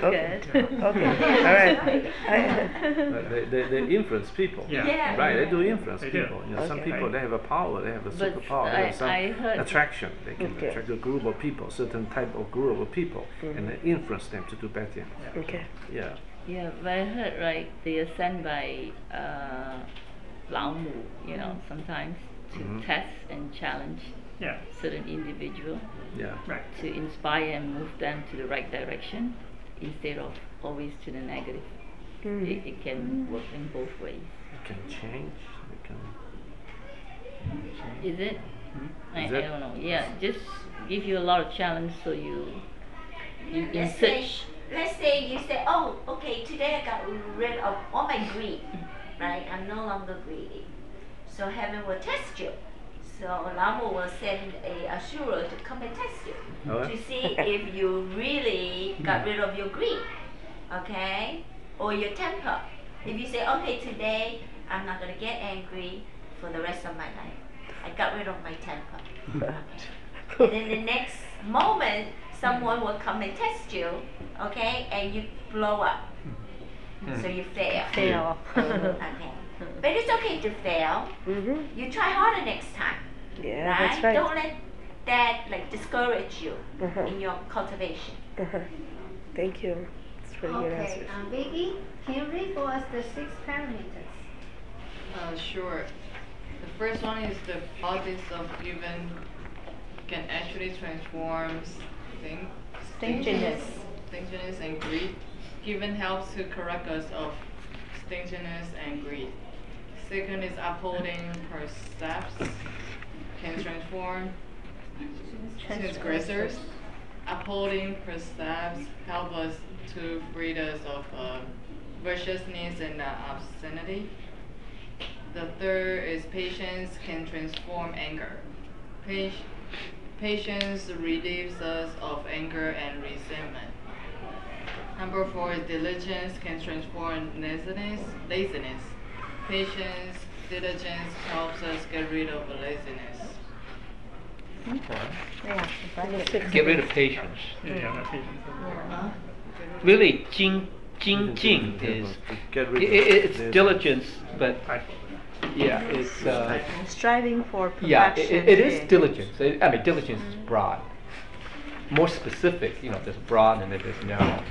Okay. Okay. All right. They influence people. Yeah. Right, they do influence They do. people. You know, some Okay. people, they have a power, they have a But superpower, they have some I heard- attraction. They can Okay. attract a group of people, certain type of group of people, and they influence them to do bad things. Okay. Yeah. Yeah, but I heard, right, they are sent by Lao Mu, you know, sometimes to test and challenge Yeah. certain individual Yeah. Right. to inspire and move them to the right direction instead of always to the negative. It can work in both ways. It can change. It can. Is it? I Is it? don't know. Yeah, just give you a lot of challenge so you in Let's say, search. you say, oh, okay, today I got rid of all my greed, right? I'm no longer greedy. So heaven will test you. So Lama will send a Asura to come and test you to see if you really got rid of your greed, okay? Or your temper. If you say, okay, today I'm not going to get angry for the rest of my life. I got rid of my temper. Okay. And then the next moment, someone will come and test you, okay? And you blow up. So you fail. Okay. But it's okay to fail. You try harder next time. Yeah, Right? that's right. Don't let that like discourage you in your cultivation. Thank you. It's pretty good answer. Okay, Vicky, can you read for us the 6 parameters? Sure. The first one is the politics of given can actually transform stinginess and greed. Given helps to correct us of stinginess and greed. Second is upholding precepts can transform transgressors. Upholding precepts help us to free us of viciousness and obscenity. The third is patience can transform anger. Patience relieves us of anger and resentment. Number 4 is diligence can transform laziness. Patience, diligence helps us get rid of laziness. Get rid of patience. Yeah, that patience. Really, jing is it's diligence, but yeah, it's Striving for perfection. yeah, it is diligence. I mean, diligence is broad. more specific, there's broad and there's narrow.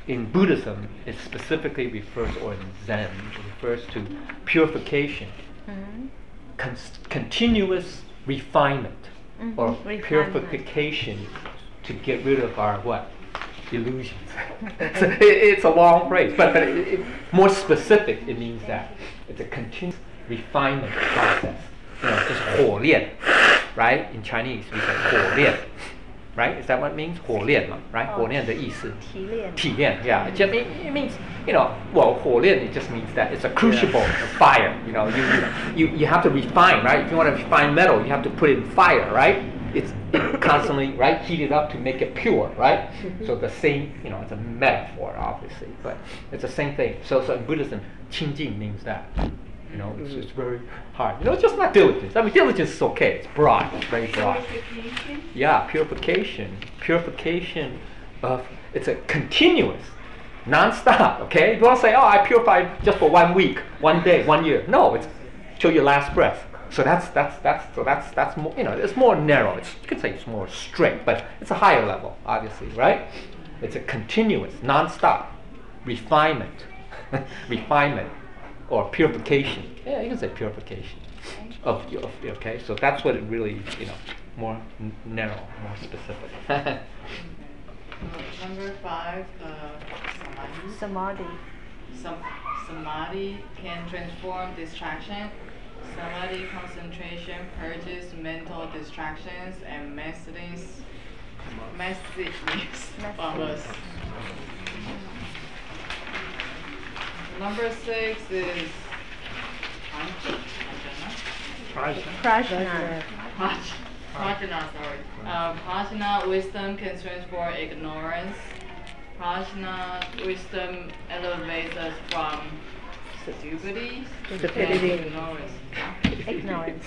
In Buddhism, it specifically refers, or in Zen, it refers to purification, continuous refinement, or purification to get rid of our what? Illusions. So it's a long phrase, but more specific, it means that it's a continuous refinement process. Just 火炼, right? In Chinese, we say 火炼, right? Is that what it means? 火炼, right? 火炼的意思. 提炼, yeah. It means, well, 火炼, it just means that it's a crucible of fire. You have to refine, right? If you want to refine metal, you have to put it in fire, right? It's constantly, right, heated up to make it pure, right? So the same, it's a metaphor, obviously, but it's the same thing. So in Buddhism, 清净 means that. It's very hard. It's just not diligence. I mean, diligence is okay. It's broad. It's very broad. Purification? Yeah, purification. Purification of, it's a continuous, non-stop, okay? You don't want to say, oh, I purified just for 1 week, 1 day, 1 year. No, it's till your last breath. So that's more, it's more narrow. You could say it's more strict, but it's a higher level, obviously, right? It's a continuous, non-stop refinement, or purification. Yeah, you can say purification of okay. So that's what it really, more narrow, more specific. Number 5, Samadhi. Samadhi can transform distraction. Samadhi concentration purges mental distractions and messages from us. Number 6 is Prajna. Prajna, sorry. Prajna, wisdom can transform ignorance. Prajna, wisdom elevates us from stupidity to ignorance.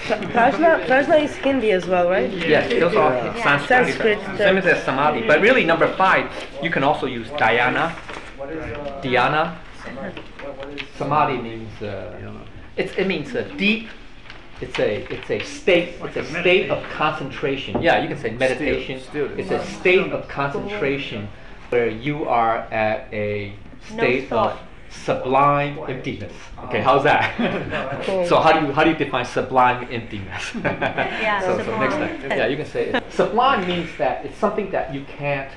Prajna is Hindi as well, right? Yes, those are Sanskrit. Same as Samadhi. But really, number 5, you can also use dhyana. Dhyana. Samadhi means it means a deep. It's a state of concentration. Yeah, you can say meditation. It's a state of concentration where you are at a state of sublime emptiness. Okay, how's that? So how do you define sublime emptiness? Yeah, so next time. Yeah, you can say sublime means that it's something that you can't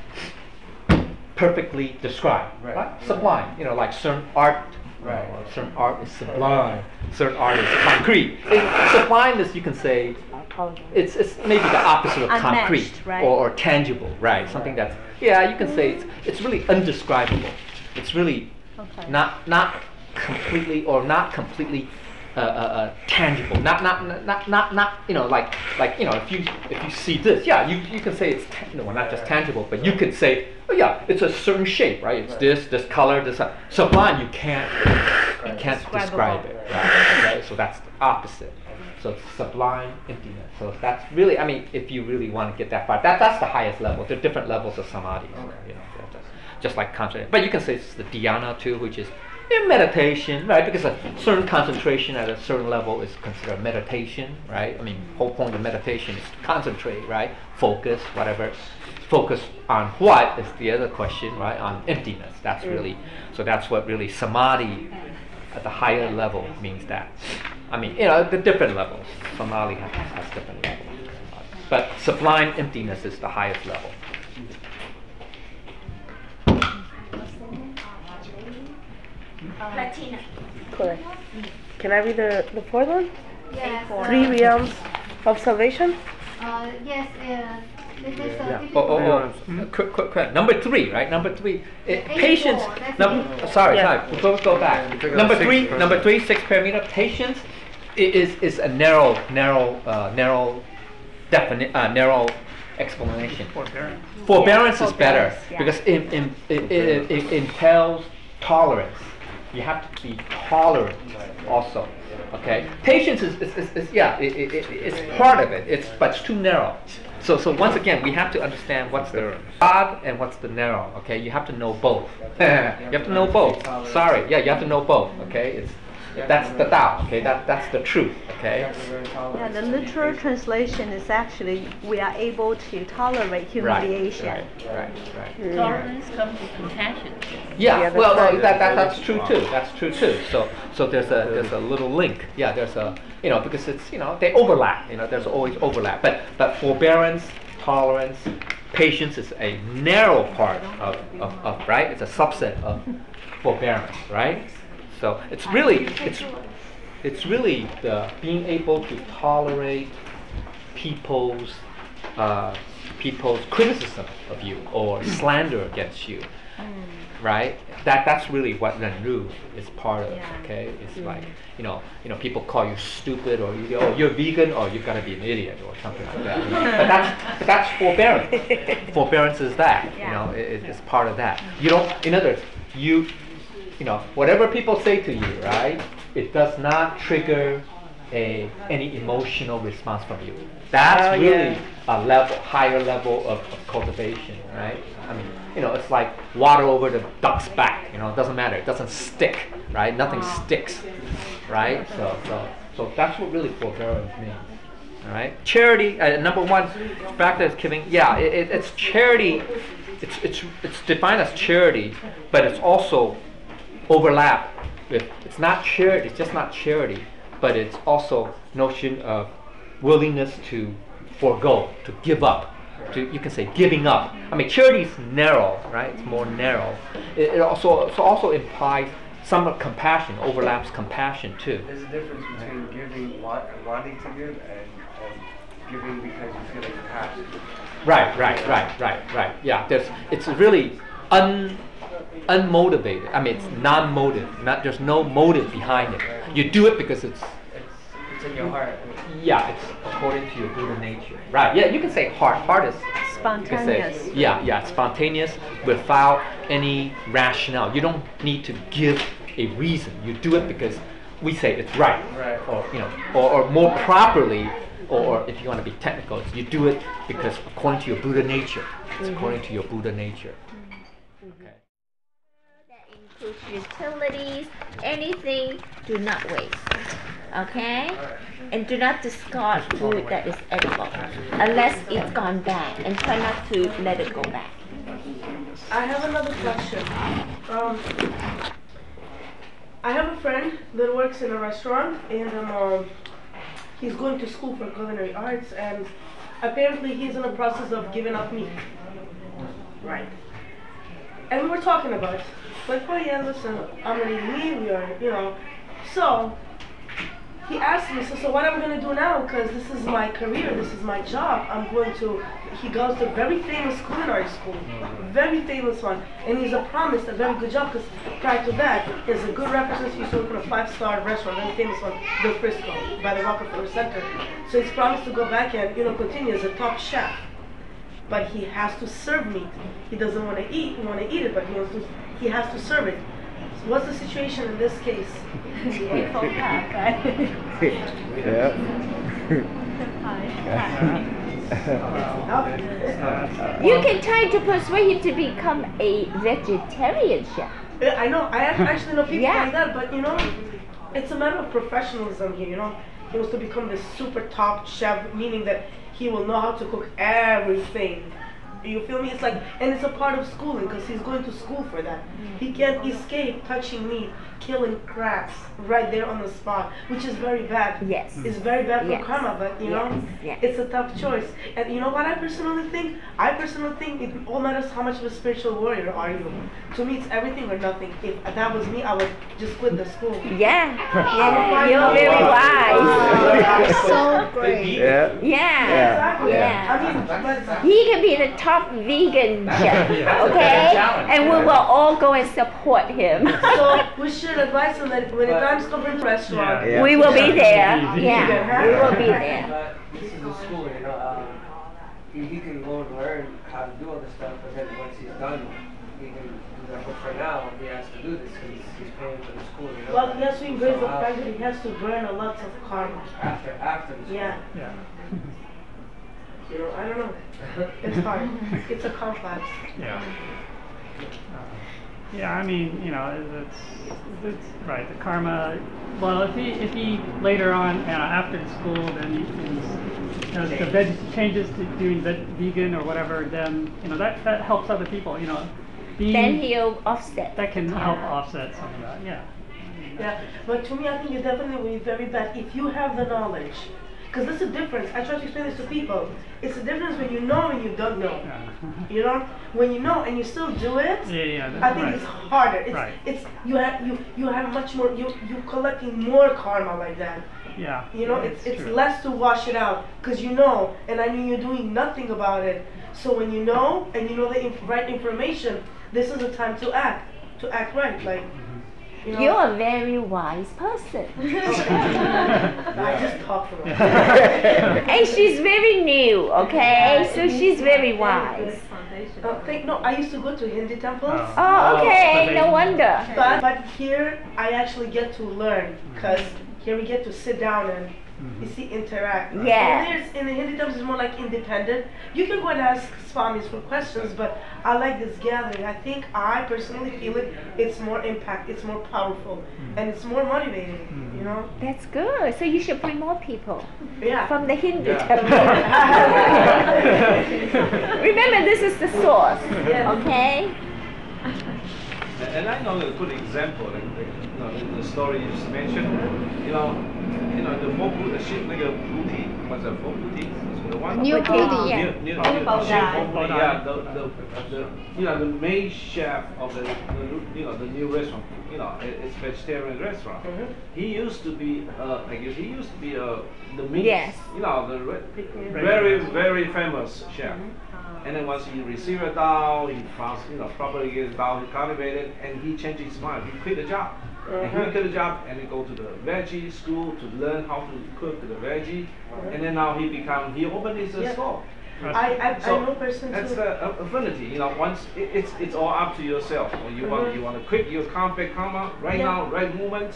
perfectly describe. Right? Sublime, like certain art. Right. Certain art is sublime. Certain art is concrete. Sublime is, you can say, it's maybe the opposite of concrete, right? or tangible, right? Something that's, you can say it's really undescribable. It's really not completely tangible. Not if you see this, you can say it's not just tangible, but you could say, it's a certain shape, right? It's this color, this sublime. You can't describe it, right? Okay, so that's the opposite. So it's sublime emptiness. So that's really, if you really want to get that far, that's the highest level. There are different levels of samadhi. Just like concentration, but you can say it's the dhyana too, which is meditation, right? Because a certain concentration at a certain level is considered meditation, right? Whole point of meditation is to concentrate, right? Focus, whatever. Focus on what is the other question, right? On emptiness. That's really, so that's what really samadhi at the higher level means that. The different levels. Samadhi has different levels. But sublime emptiness is the highest level. Platina. Correct. Can I read the fourth one? Yes. 3 realms of salvation? Yes. There's a Quick. Number 3, right? Number 3. Patience. Sorry. Go back. Number 3, 6 parameter. Patience is a narrow explanation. Forbearance is better because it entails tolerance. You have to be tolerant also. Okay, patience is part of it. But it's too narrow. So once again, we have to understand what's the broad and what's the narrow. Okay, you have to know both. You have to know both. Sorry, you have to know both. Okay, That's the Tao. Okay, that's the truth. Okay. Yeah, the literal translation is actually we are able to tolerate humiliation. Right. Tolerance comes with compassion. Yeah, well, that's true too. That's true too. So there's a little link. Yeah, there's a because it's they overlap. There's always overlap. But forbearance, tolerance, patience is a narrow part of right. It's a subset of forbearance, right? So it's really the being able to tolerate people's criticism of you or slander against you, right? That's really what Renru is part of. Okay, it's like people call you stupid or you're vegan or you've got to be an idiot or something like that. But that's forbearance. Forbearance is that. It's part of that. You don't. In other words, whatever people say to you, right? It does not trigger any emotional response from you. That's really a higher level of cultivation, right? I mean, it's like water over the duck's back. It doesn't matter. It doesn't stick, right? Nothing sticks, right? So that's what really forbearance means. All right. Charity, number one, practice giving. Yeah, it's charity. It's defined as charity, but it's also overlap with. It's not charity. It's just not charity, but it's also notion of willingness to forego, to give up. You can say giving up. I mean, charity is narrow, right? It's more narrow. It also implies some compassion, overlaps compassion too. There's a difference between giving, wanting to give, and giving because you feel compassion. Right. Yeah, it's really unmotivated. I mean, it's non-motive. There's no motive behind it. You do it because it's in your heart. Yeah, it's according to your Buddha nature. Right. Yeah, you can say heart. Heart is spontaneous. It's spontaneous without any rationale. You don't need to give a reason. You do it because we say it's right. Or more properly, or if you want to be technical, you do it because according to your Buddha nature. It's according to your Buddha nature. Okay. That includes utilities, anything, do not waste. Okay? And do not discard food that is edible unless it's gone bad, and try not to let it go back. I have another question. I have a friend that works in a restaurant, and he's going to school for culinary arts, and apparently he's in the process of giving up meat. Right. And we were talking about it. Like, oh yeah, listen, I'm gonna eat meat, so he asked me, so what I'm going to do now, because this is my career, this is my job, he goes to a very famous culinary school, very famous one, and he's promised a very good job, because prior to that, there's a good reference, he used to work in a 5-star restaurant, very famous one, the Frisco, by the Rockefeller Center. So he's promised to go back and, continue as a top chef. But he has to serve meat. He doesn't want to eat it, but he has to serve it. So what's the situation in this case? You can try to persuade him to become a vegetarian chef. I know. I actually know people like that, but it's a matter of professionalism here. He wants to become this super top chef, meaning that he will know how to cook everything. You feel me? It's like, and it's a part of schooling because he's going to school for that. He can't escape touching meat, killing crabs right there on the spot, which is very bad. Yes. It's very bad for karma, but it's a tough choice. And you know what I personally think? It all matters how much of a spiritual warrior are you. To me, it's everything or nothing. If that was me, I would just quit the school. Yeah. You're very wise. So great. Yeah. I mean, but he can be the top vegan chef, okay? And we will all go and support him. So we should advise him that when the times come to the restaurant, we will be there. Yeah, we will be there. This is a school, he can go and learn how to do all this stuff, but then once he's done, he can do that. But for now, he has to do this because he's paying for the school. Well, he has to embrace the fact that he has to burn a lot of karma. After the school. Yeah. I don't know. It's hard. It's a complex. Yeah, I mean, you know, it's right. The karma. Well, if he later on, after the school, then he's, you know, the veg changes to doing vegan or whatever, then you know that helps other people. You know, then he'll offset. That can help offset some of that. Yeah. Yeah, but to me, I think it's definitely very bad if you have the knowledge. Because there's a difference. I try to explain this to people. It's a difference when you know and you don't know. You know, when you know and you still do it. I think it's harder. It's you have much more. You collecting more karma like that. Yeah. You know, it's less to wash it out because you know, and I mean you're doing nothing about it. So when you know and you know the right information, this is the time to act right. Like. You know, you're a very wise person. I just talk for her. And she's very new, okay? So she's very wise. No, I used to go to Hindi temples. Oh, okay, no wonder. But here I actually get to learn because here we get to sit down and you see interact. Yeah. In the Hindi temples it's more like independent. You can go and ask swamis for questions, but I like this gathering. I think I personally feel it's more impact, it's more powerful, and it's more motivating, you know? That's good. So you should bring more people. Yeah. From the Hindu temple. Remember, this is the source, okay? And I know a good example, like you know, in the story you just mentioned, you know, the four Buddha, Buddhi, what's that, four Buddhi? The one New Buddhi, yeah. The main chef of the new restaurant, it's vegetarian restaurant. He used to be, I guess he used to be the meat, the very, very famous chef. And then once he received a Tao, he properly get the Tao, he cultivated, and he changed his mind. He quit the job. And he quit the job and he go to the veggie school to learn how to cook the veggie. And then now he opened his store. I know a person that's too. the affinity. Once it's all up to yourself. When you want to quit your karma right now, right moment.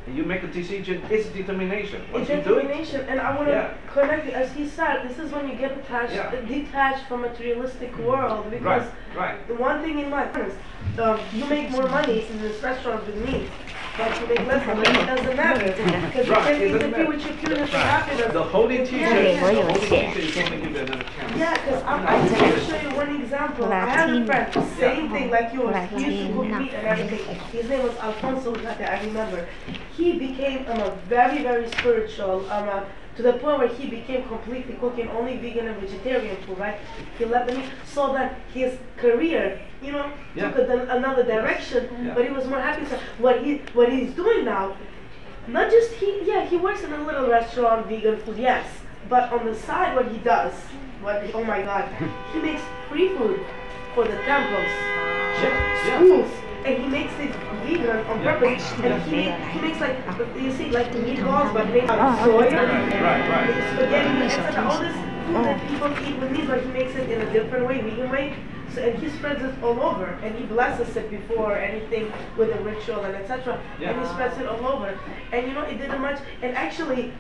You make a decision, it's determination. It's determination, and I want to connect it. As he said, this is when you get detached from materialistic world. Because the one thing in life is, you make more money in this restaurant with me, but you make less money, it doesn't matter. Because you can interfere with your pureness and happiness. The holy teacher is going to give you another chance. Yeah, because I'm just going to show you one example. I had a friend, same thing like yours. He used to cook meat and everything. His name was Alfonso, I remember. He became very, very spiritual, to the point where he became completely cooking only vegan and vegetarian food, right? He left the meat, so that his career, took another direction, but he was more happy. So what he's doing now, not just he works in a little restaurant, vegan food, yes, but on the side what he does, oh my God, he makes free food for the temples, schools. And he makes it vegan on purpose. And he makes like, you see, like the meatballs, but made out of soy. Spaghetti, etc. All this food that people eat with meat, but he makes it in a different way, vegan way. So, and he spreads it all over. And he blesses it before anything with a ritual and etc. And he spreads it all over. And it didn't much. And actually,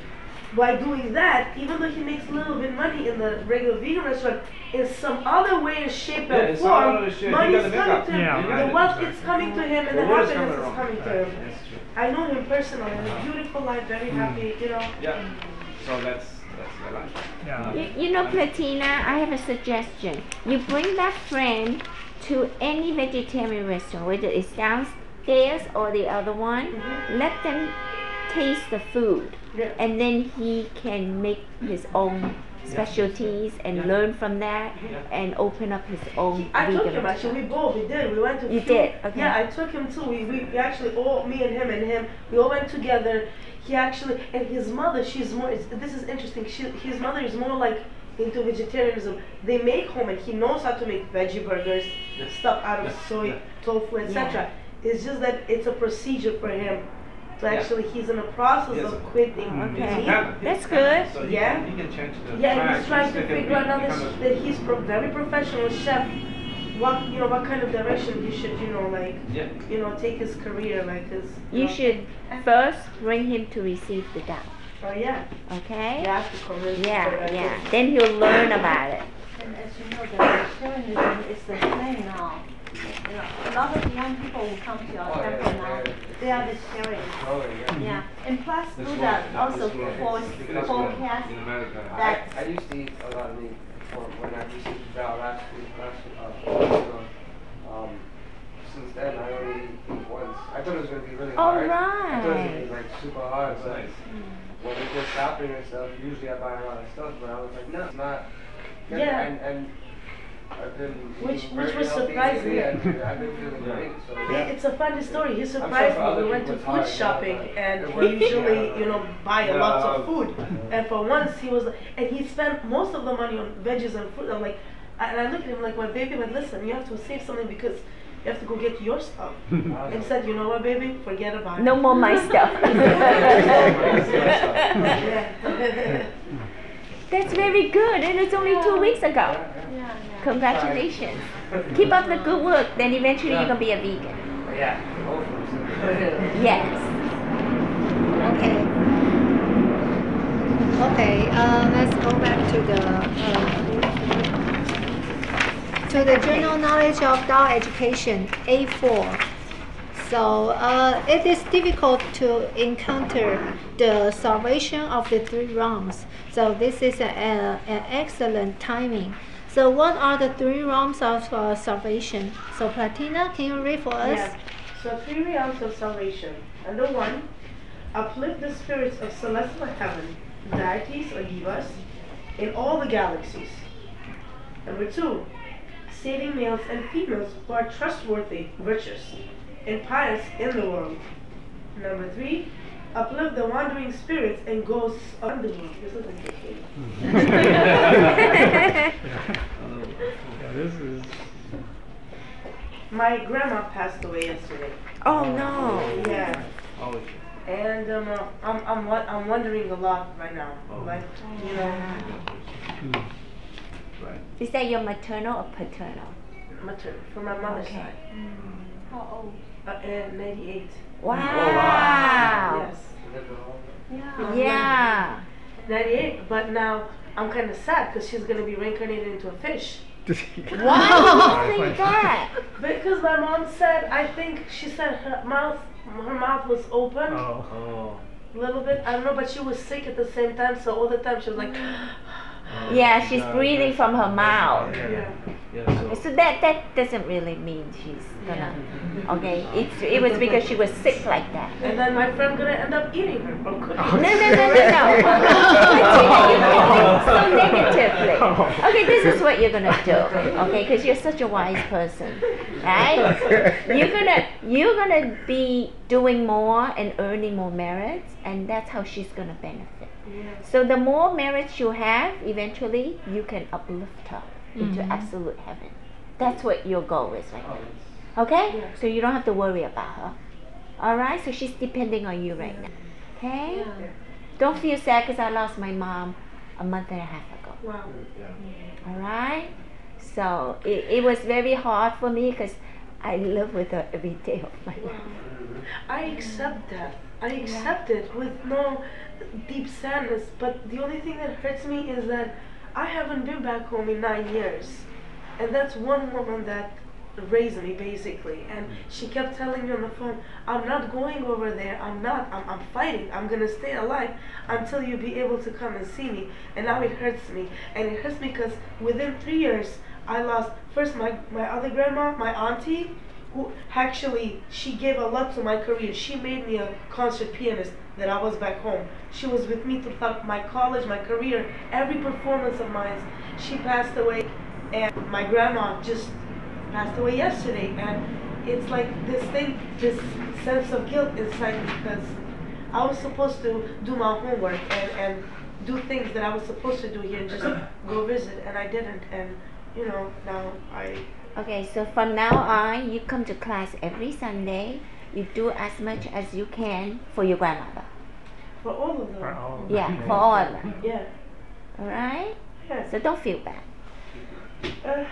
by doing that, even though he makes a little bit money in the regular vegan restaurant, in some other way, shape, and form, money is coming to him. The wealth is coming to him, and the happiness is coming to him. I know him personally. A beautiful life, very happy. Yeah. So that's the life. Yeah. Platina, I have a suggestion. You bring that friend to any vegetarian restaurant, whether it's downstairs or the other one. Let them taste the food, and then he can make his own specialties and learn from that and open up his own I took him actually, we did. We went to You did? Okay. Yeah, I took him too. We actually all, me and him, we all went together. He actually, and his mother, she's more, this is interesting, his mother is more like into vegetarianism. They make home, and he knows how to make veggie burgers, stuff out of soy, tofu, etc. It's just that it's a procedure for him. So actually, he's in the process of quitting. Okay, that's good. So he can change the he's trying to figure out now that he's very professional chef. What kind of direction he should take his career, like his. You should first bring him to receive the Tao. Oh yeah. Okay. Yeah. Then he'll learn about it. And as you know, the vegetarianism is the same now. You know, a lot of young people who come to our temple now, they are vegetarians. Yeah, and plus Buddha also forecast that. I used to eat a lot of meat before when I received the vow last week ago. Since then, I only eat once. I thought it was going to be really hard. I thought it was going to be like super hard, but when we go shopping and stuff, usually I buy a lot of stuff, but I was like, no, it's not. Yeah. And I've been which very was healthy surprising. lately, and I've been feeling great. So It's a funny story. He surprised me. We went to food shopping, and we usually, buy a lot of food. And for once, he was, and he spent most of the money on veggies and fruit. I'm like, and I looked at him like, well, baby, but listen, you have to save something because you have to go get your stuff. And said, you know what, baby, forget about it. No more my stuff. That's very good, and it's only 2 weeks ago. Congratulations. Keep up the good work, then eventually you're going to be a vegan. Yeah. Yes. Okay. Okay, let's go back to the general knowledge of Tao education, A4. So it is difficult to encounter the salvation of the 3 realms. So this is an excellent timing. So what are the 3 realms of salvation? So Platina, can you read for us? Yeah. So 3 realms of salvation. Number 1, uplift the spirits of celestial heaven, deities or divas, in all the galaxies. Number 2, saving males and females who are trustworthy, virtuous, and pious in the world. Number 3, uplift the wandering spirits and ghosts of the world. This is interesting. This is. My grandma passed away yesterday. Oh no. Yeah. And I'm wondering a lot right now. Like, Is that your maternal or paternal? Maternal, from my mother's side. How old? 98. Wow. Yes. Yeah. 98, but now I'm kind of sad because she's going to be reincarnated into a fish. Why do you think that? Because my mom said, I think she said her mouth was open. A little bit. I don't know, but she was sick at the same time, so all the time she was like. Yeah, she's breathing from her mouth. Yeah, so that doesn't really mean she's gonna. Okay, it was because she was sick like that. And then my friend gonna end up eating her. No. So negatively. Okay, this is what you're gonna do. Okay, because you're such a wise person, right? You're gonna be doing more and earning more merits, and that's how she's gonna benefit. So the more merits you have, eventually you can uplift her into absolute heaven. That's what your goal is right now. Okay? So you don't have to worry about her. Alright? So she's depending on you right now. Okay? Don't feel sad because I lost my mom a month and a half ago. Wow. Alright? So it was very hard for me because I live with her every day of my life. I accept that. I accept it with no deep sadness, but the only thing that hurts me is that I haven't been back home in 9 years. And that's one woman that raised me basically, and she kept telling me on the phone, I'm not going over there, I'm fighting, I'm gonna stay alive until you be able to come and see me. And now it hurts me, and it hurts me because within 3 years I lost first my other grandma, my auntie, who actually, she gave a lot to my career. She made me a concert pianist that I was back home. She was with me throughout my college, my career, every performance of mine. She passed away, and my grandma just passed away yesterday, and it's like this thing, this sense of guilt inside me because I was supposed to do my homework and do things that I was supposed to do here and just go visit, and I didn't, and now I... Okay, so from now on, you come to class every Sunday. You do as much as you can for your grandmother. For all of them? Yeah, for all of them. Yeah. Alright? Yeah. So don't feel bad. Right.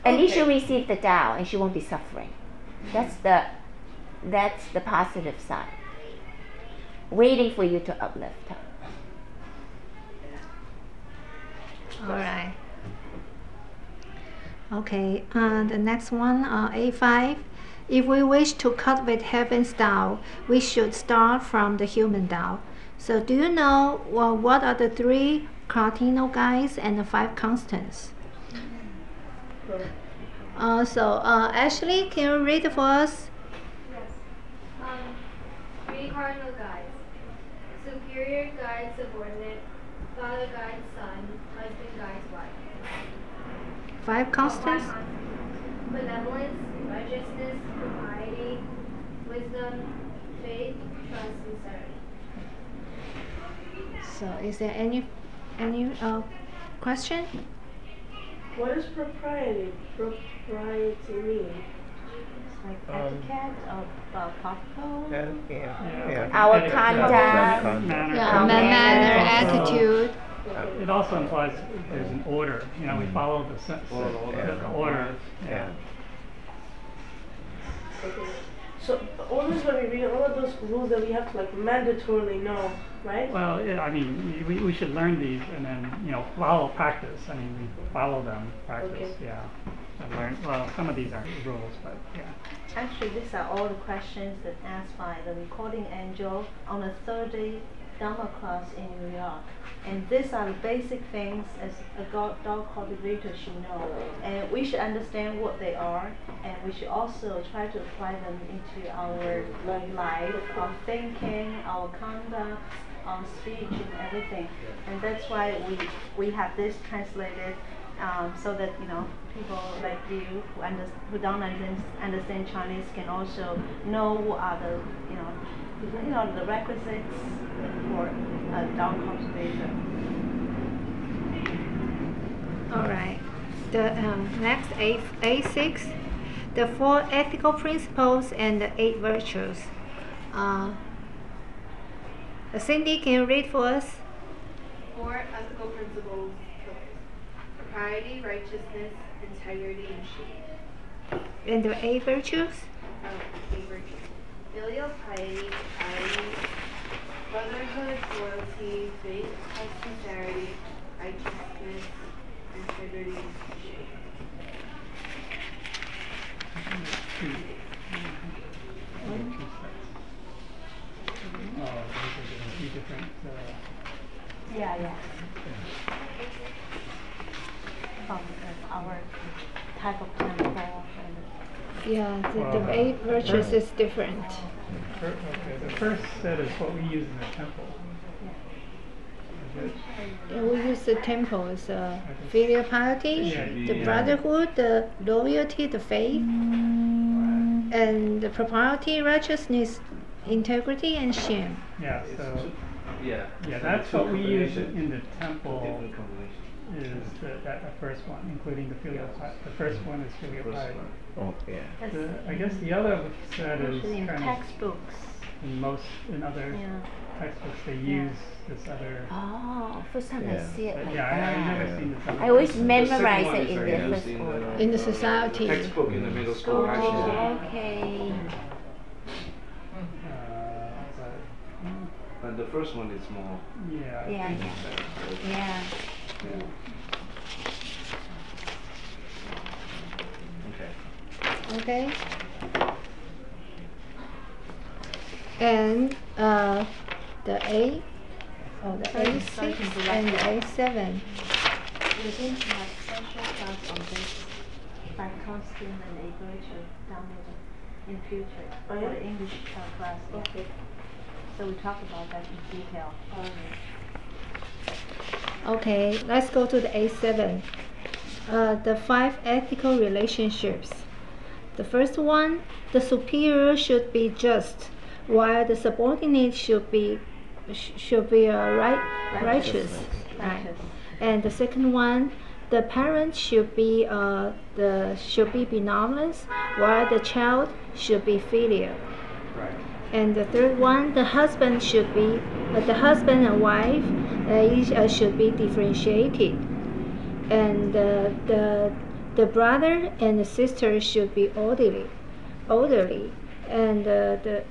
At least you receive the Tao and she won't be suffering. That's the positive side. Waiting for you to uplift her. Alright. Okay, the next one, A5. If we wish to cultivate heaven's Tao, we should start from the human Tao. So do you know what are the 3 cardinal guides and the 5 constants? Ashley, can you read for us? Yes. 3 cardinal guides. Superior guides subordinate, father guides son, husband guides wife. 5 constants? 5 constants. Benevolence, righteousness, piety, wisdom, faith, trust, sincerity. So is there any question? What does propriety mean? Like etiquette or protocol? Yeah. Our conduct. Manner, attitude. It also implies there's an order. You know, we follow the order. Yeah. Okay. So all this when we read all of those rules that we have to like mandatorily know, right? Well, yeah, I mean, we should learn these and then follow practice. I mean, we follow them, practice. Okay. Yeah. And learn. Well, some of these aren't rules, but yeah. Actually, these are all the questions that asked by the recording angel on a 3rd-day Dharma class in New York. And these are the basic things as a dog cultivator should know. And we should understand what they are, and we should also try to apply them into our life, our thinking, our conduct, our speech, and everything. And that's why we have this translated so that people like you who don't understand Chinese can also know what are the requisites for a dog cultivator. All right. The next A6, the 4 ethical principles and the 8 virtues. Cindy, can you read for us? 4 ethical principles: propriety, righteousness, integrity, and shame. And the 8 virtues? 8 virtues: filial piety, brotherhood, loyalty, faith, sincerity, righteousness, integrity, and shame. Oh, these are 2 different. Yeah. From our type of temple. Yeah, the 8 virtues is different. Okay, the first set is what we use in the temple. Yeah, we use the temple as filial piety, the brotherhood, the loyalty, the faith, and the propriety, righteousness, integrity, and shame. Yeah, so yeah, that's what we use in the temple. Is the first one, including the filial piety. The first one is filial piety. Oh, yeah. I guess the other set is in kind textbooks. In other textbooks they use this other. Oh, first time I see it like I've never seen this. I always memorize it in the first order. In the society. Textbook in the middle school. Okay. And the first one is more. Yeah. Okay. And the A6 and the A7. We're going to have special class on this 5 constant and 8 virtue down in future for the English class. Okay. So we talk about that in detail. Okay, let's go to the A7. The 5 ethical relationships. The first one, the superior should be just, while the subordinate should be righteous. Right. And the second one, the parent should be benevolent, while the child should be filial. Right. And the third one, the husband and wife should be differentiated, and the brother and the sister should be orderly, and the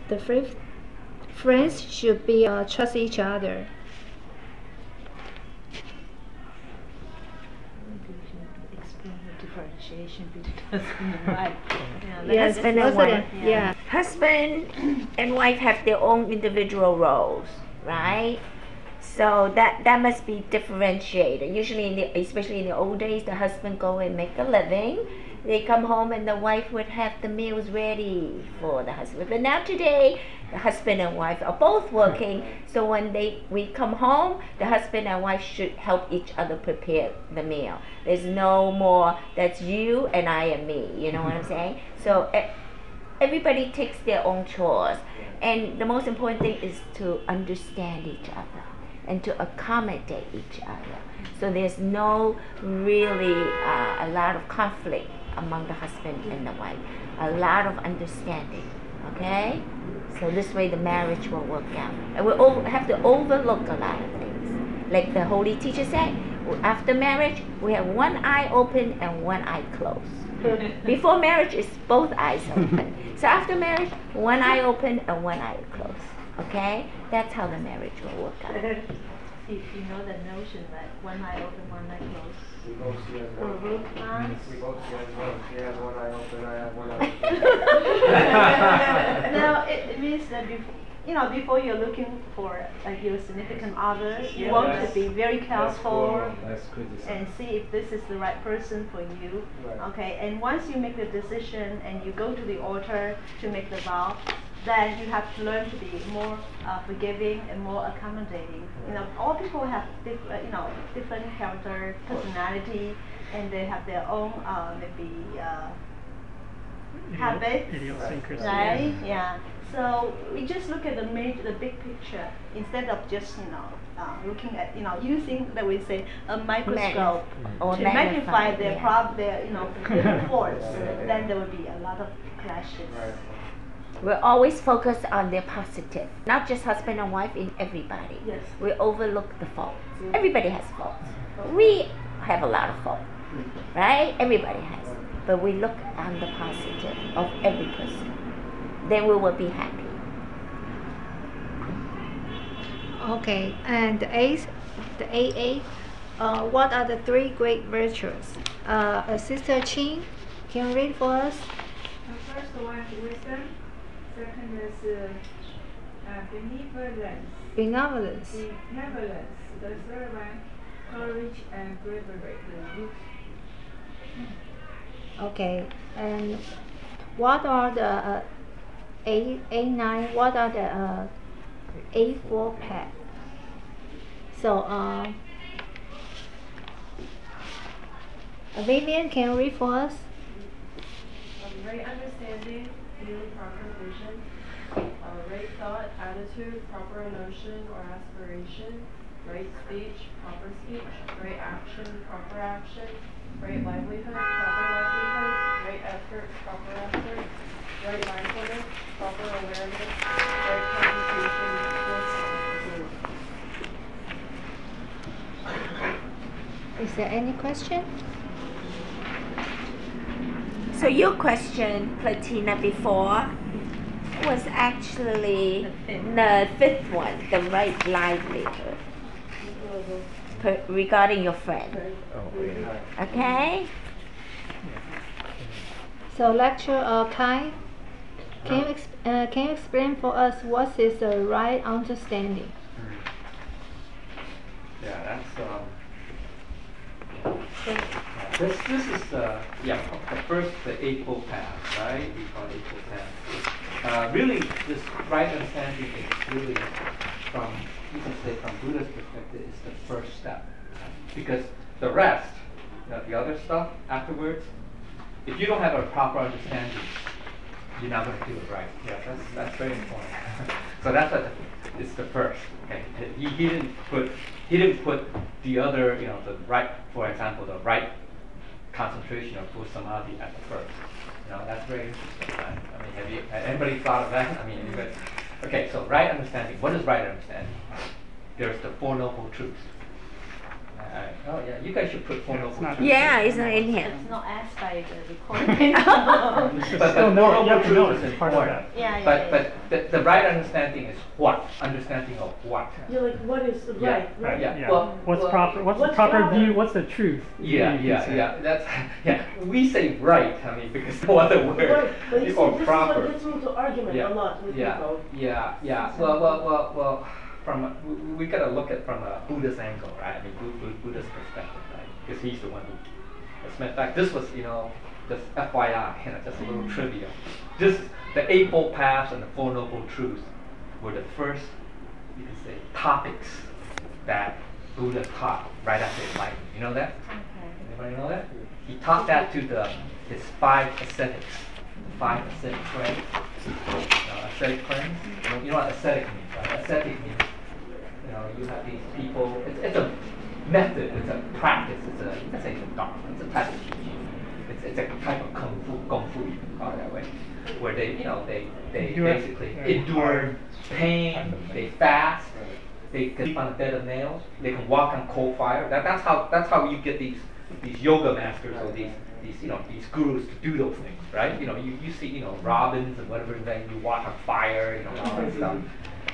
friends should be trust each other. Explain the differentiation. differentiation between husband and wife. Yes, husband and wife. Yeah. Husband and wife have their own individual roles, right? So that must be differentiated. Usually, especially in the old days, the husband go and make a living. They come home and the wife would have the meals ready for the husband. But now today, the husband and wife are both working. So when we come home, the husband and wife should help each other prepare the meal. There's no more that's you and I and me. You know what I'm saying? So everybody takes their own chores, and the most important thing is to understand each other and to accommodate each other. So there's no really a lot of conflict among the husband and the wife. A lot of understanding. Okay? So this way the marriage will work out. And we have to overlook a lot of things. Like the holy teacher said, after marriage, we have one eye open and one eye closed. Before marriage, it's both eyes open. So after marriage, one eye open and one eye closed. Okay? That's how the marriage will work out. You know the notion that one eye open, one eye closed. We both see as one. We both see as one. She has one eye open, I have one eye open. No, it means that before you're looking for your significant other, you want to be very careful and see if this is the right person for you. Right. Okay, and once you make the decision and you go to the altar to make the vow, then you have to learn to be more forgiving and more accommodating. All people have different character, personality, and they have their own maybe habits, idiosyncrasy. right? Yeah. So we just look at the big picture instead of just looking at using that we say a microscope or to magnify their faults. Then there will be a lot of clashes. Right. We're always focused on the positive, not just husband and wife, in everybody. Yes. We overlook the faults. Everybody has faults. We have a lot of faults, right? Everybody has. But we look on the positive of every person. Then we will be happy. Okay, and the AA, what are the three great virtues? Sister Chin, can you read for us? The first one is wisdom. Second is benevolence. Benevolence. Benevolence. The third one, courage and bravery. Okay, and what are the A9? What are the A4 path? So, Vivian, can you read for us? Right understanding, view, proper vision, right thought, attitude, proper emotion or aspiration, right speech, proper speech, right action, proper action, right livelihood, proper livelihood, right effort, proper effort, right mindfulness, proper awareness, right concentration, Is there any question? So your question, Platina, before was actually the fifth one, the right livelihood, regarding your friend. Okay? So lecturer Kai, can you explain for us what is the right understanding? Yeah, this is the first, the Eightfold Path, right? We call it Eightfold Path. Really, this right understanding is really from, you can say from Buddha's perspective, is the first step. Because the rest, the other stuff afterwards, if you don't have a proper understanding, you're not going to do it right. Yeah, that's very important. So that's what it's the first. Okay, he didn't put the other, the right, for example, the right concentration or full samadhi at the first. That's very interesting. Right? I mean, have anybody thought of that? I mean, anybody? Okay, so right understanding. What is right understanding? There's the Four Noble Truths. Oh yeah, you guys should put Four Noble Truths. Yeah, it's not in here. It's not asked by the recording. But Four Noble Truths is part of important. Yeah, But the right understanding is what? Understanding of what? You're like, what is the right? Right. Yeah. Yeah. Well, What's well, proper? What's the what's proper proper? view? What's the truth? Yeah. That's We say right. I mean, because no other word. Right. But you see, Or this proper. is what gets me into argument a lot with people. Yeah. Well. We gotta look at from a Buddhist angle, right? I mean, Buddhist perspective, right? Because he's the one who. As a matter of fact, this was, just FYI, just a little trivia. The Eightfold Paths and the Four Noble Truths were the first, you can say, topics that Buddha taught right after enlightenment. You know that? Anybody know that? He taught that to his 5 ascetics. 5 ascetic friends. Ascetic friends. You know what ascetic means, right? Ascetic means, you have these people. It's a method. It's a practice. You can say it's a dharma. It's a type of teaching. It's a type of kung fu. You can call it that way, where they basically endure pain. They fast. They can sleep on a bed of nails. They can walk on coal fire. That's how you get these yoga masters or these gurus to do those things, right? You see Robbins and whatever, then you walk on fire, all that stuff.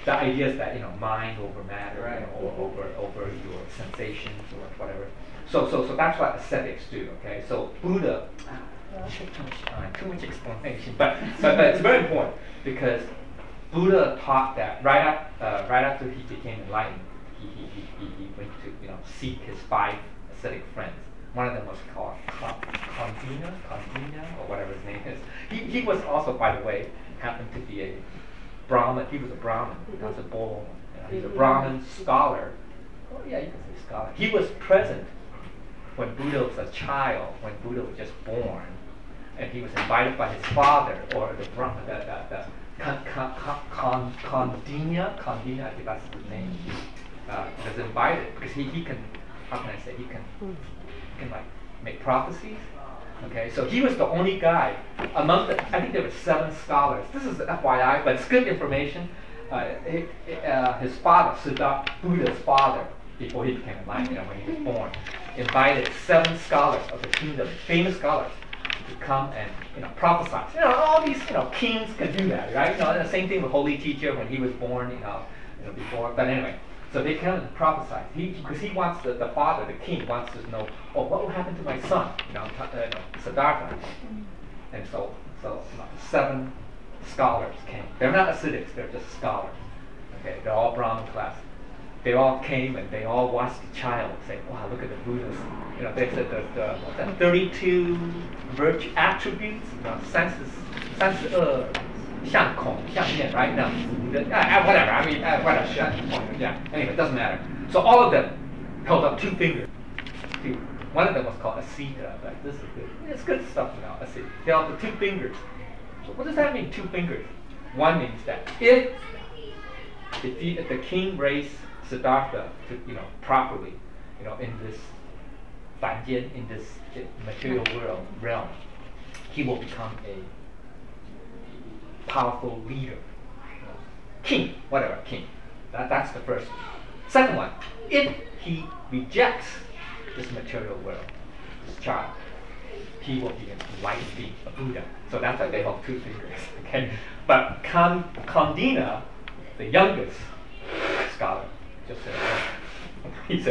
The idea is that mind over matter, or over your sensations or whatever. So that's what ascetics do. Okay, so Buddha. Too much explanation, but it's very important because Buddha taught that right after he became enlightened, he went to seek his 5 ascetic friends. One of them was called Kandina, or whatever his name is. He was also, by the way, happened to be a Brahmin. He was a Brahmin. He was born. He's a Brahmin scholar. Oh yeah, you can say scholar. He was present when Buddha was a child, when Buddha was just born, and he was invited by his father, or the Brahmin, Kandina, I think that's his name. Was invited because he can, how can I say, he can like make prophecies. Okay, so he was the only guy among I think there were 7 scholars. This is FYI, but it's good information. His father, Siddhartha, Buddha's father, before he became enlightened, when he was born, invited 7 scholars of the kingdom, famous scholars, to come and prophesy. All these kings can do that, right? And the same thing with Holy Teacher when he was born, before. But anyway. So they come and prophesy. Because he wants the father, the king, wants to know, what will happen to my son, Siddhartha. And so 7 scholars came. They're not ascetics, they're just scholars. Okay, they're all Brahmin class. They all came and they all watched the child say, wow, look at the Buddhas. They said the 32 virtue attributes, senses, 相孔, 相面, right? No, whatever. I mean, whatever. Yeah. Anyway, it doesn't matter. So all of them held up 2 fingers. One of them was called Asita. Like, this is good. It's good stuff now. Asita. They held up 2 fingers. So what does that mean? 2 fingers. One means that if the king raised Siddhartha to properly, in this Fanjian, in this material realm, he will become a powerful leader, king, whatever, king. That's the first one. Second one, if he rejects this material world, this child, he will be a enlightened being, a Buddha. So that's why they hold 2 fingers. Okay, but Kandina, the youngest scholar, just said, he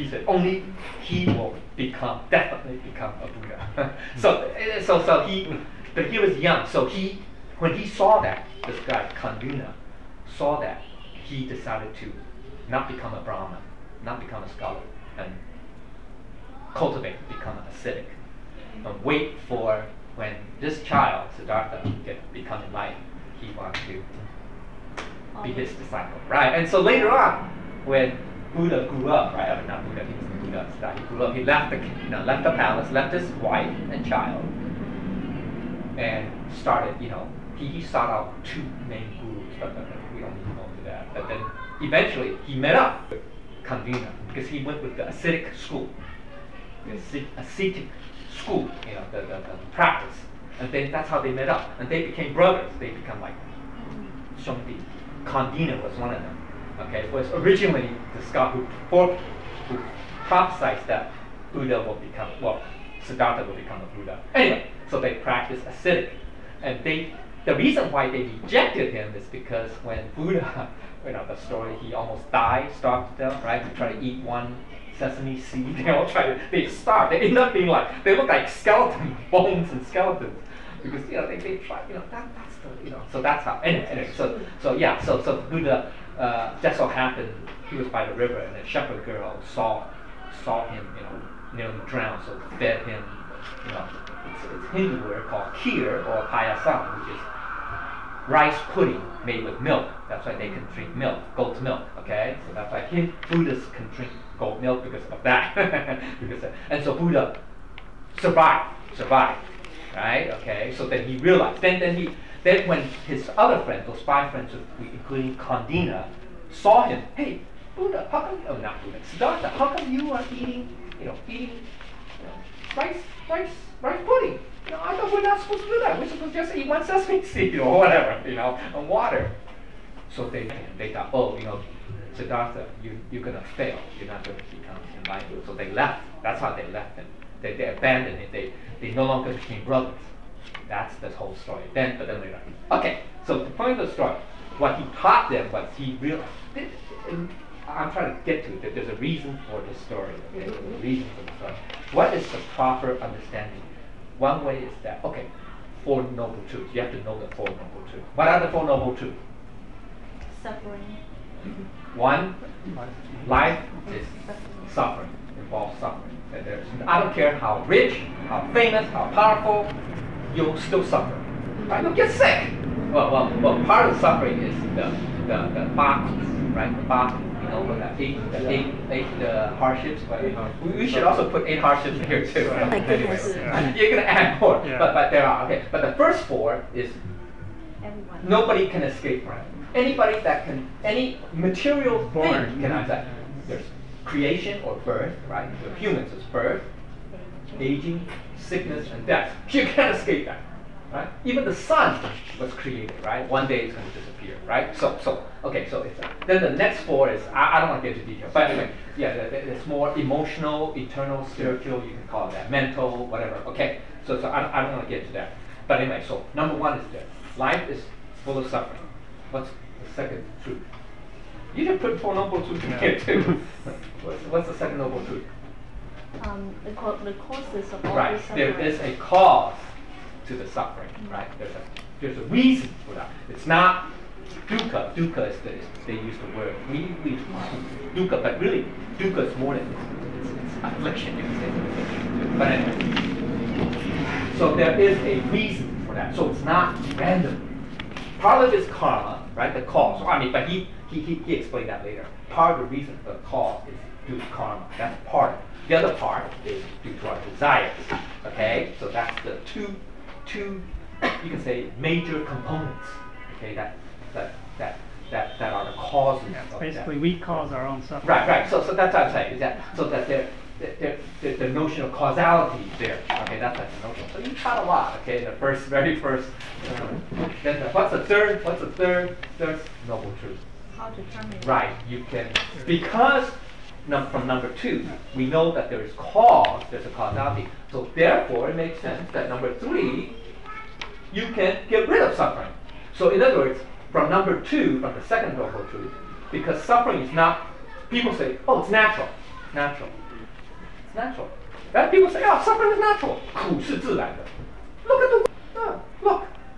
said only he will definitely become a Buddha. so he was young. So when he saw that, this guy Kandina saw that, he decided to not become a Brahmin, not become a scholar, and become an ascetic, and wait for when this child, Siddhartha, become enlightened, he wants to be his disciple, right? And so later on, when Buddha grew up, right? I mean, not Buddha, he was Buddha. He grew up. He left the palace, left his wife and child, and started, he sought out 2 main gurus, but we don't need to go into that. But then eventually he met up with Kandina because he went with the ascetic school, the ascetic school, the practice, and then that's how they met up, and they became brothers. They become like Shongdi. Kandina was one of them. Okay, was originally the scholar who prophesied that Buddha will become, well, Siddhartha will become a Buddha. Anyway, so they practice ascetic. And the reason why they rejected him is because when Buddha, the story, he almost died, starved to death, right? He tried to eat one sesame seed. They starved. They end up being they look like skeletons, bones and skeletons. Because, they try, that's the, so that's how, anyway, so Buddha, just so happened, he was by the river, and a shepherd girl saw him, nearly drowned, so fed him, it's Hindu word called kheer or payasam, which is rice pudding made with milk. That's why they can drink milk, goat's milk, okay? So that's why Buddhists can drink goat milk because of that. And so Buddha survived, right? Okay, so then he realized, then when his other friends, those 5 friends, including Kandina, saw him, hey, Buddha, how come, not Buddha, Siddhartha, how come you are eating rice pudding? I thought we're not supposed to do that. We're supposed to just eat one sesame seed or whatever, and water. So they thought, oh, Siddhartha, you're going to fail. You're not going to become enlightened. So they left. That's how they left him. They abandoned it. They no longer became brothers. That's the whole story. But then later. Okay, so the point of the story, what he taught them was he realized, I'm trying to get to it, that there's a reason for this story. Okay? There's a reason for the story. What is the proper understanding? One way is that, okay, 4 noble truths. You have to know the 4 noble truths. What are the 4 noble truths? Suffering. 1, life is suffering, involves suffering. I don't care how rich, how famous, how powerful, you'll still suffer. Right? You'll get sick. Well, part of the suffering is the bhaktis, right? The bhaktis, the hardships. But we should also put 8 hardships here too. Oh my goodness. You're gonna add more, but there are. Okay, but the first 4 is nobody can escape from it. Anybody that can, any material thing can answer. There's creation or birth, right? The humans is birth, aging, sickness, and death. You can't escape that, right? Even the sun was created, right? One day it's going to disappear, right? So it's then the next 4 is I don't want to get into detail, but anyway, it's more emotional, eternal, spiritual. You can call it that, mental, whatever. Okay, so I don't want to get into that. But anyway, so number 1 is that life is full of suffering. What's the second truth? You can put 4 noble truths in here too. What's the second noble truth? The causes of all right. the suffering. There is a cause to the suffering. Right. There's a reason for that. It's not dukkha. Dukkha is they use the word. We dukkha, but really dukkha is more than it's affliction. You can say it's affliction. But anyway. So there is a reason for that. So it's not random. Part of it is karma, right? The cause. But he explained that later. Part of the reason for the cause is due to karma. That's part. The other part is due to our desires. Okay, so that's the two you can say major components. Okay, that are the causes. Of basically, that. we cause our own suffering. Right. So that's what I'm saying. Is that so that the notion of causality is there. Okay, that's like the notion. So you taught a lot. Okay, the very first. Then what's the third noble truth? How to terminate. Right. You can because from number 2 we know that there is cause. There's a causality. So therefore, it makes sense that number 3 you can get rid of suffering. So in other words, from number 2, from the second noble truth, because suffering is not. People say, oh, it's natural. It's natural. It's natural. That people say, oh, suffering is natural. 苦是自然的. Look at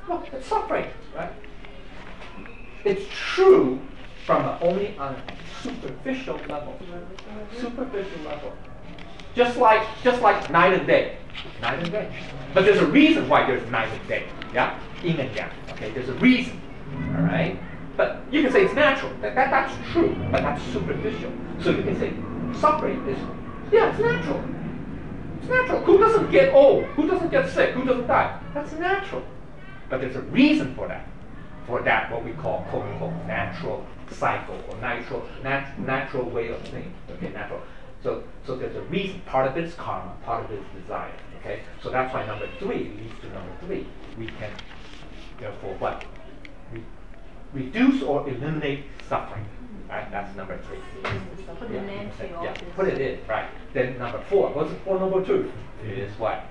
look, it's suffering, right? It's true only on a superficial level. Superficial level. Just like night and day. Night and day. But there's a reason why there's night and day. Yeah? Yin and yang. Okay, there's a reason. Alright? But you can say it's natural. That's true, but that's superficial. So you can say suffering is it's natural. It's natural. Who doesn't get old? Who doesn't get sick? Who doesn't die? That's natural. But there's a reason for that. For that, what we call quote unquote natural cycle or natural way of things. Okay, natural. So there's a reason. Part of it is karma, part of it is desire. Okay? So that's why number 3 leads to number 3. We can therefore what? Reduce or eliminate suffering. Right? That's number 3. Put the name to your office. Put it in, right. Then number 4. What's for number 2? It is what?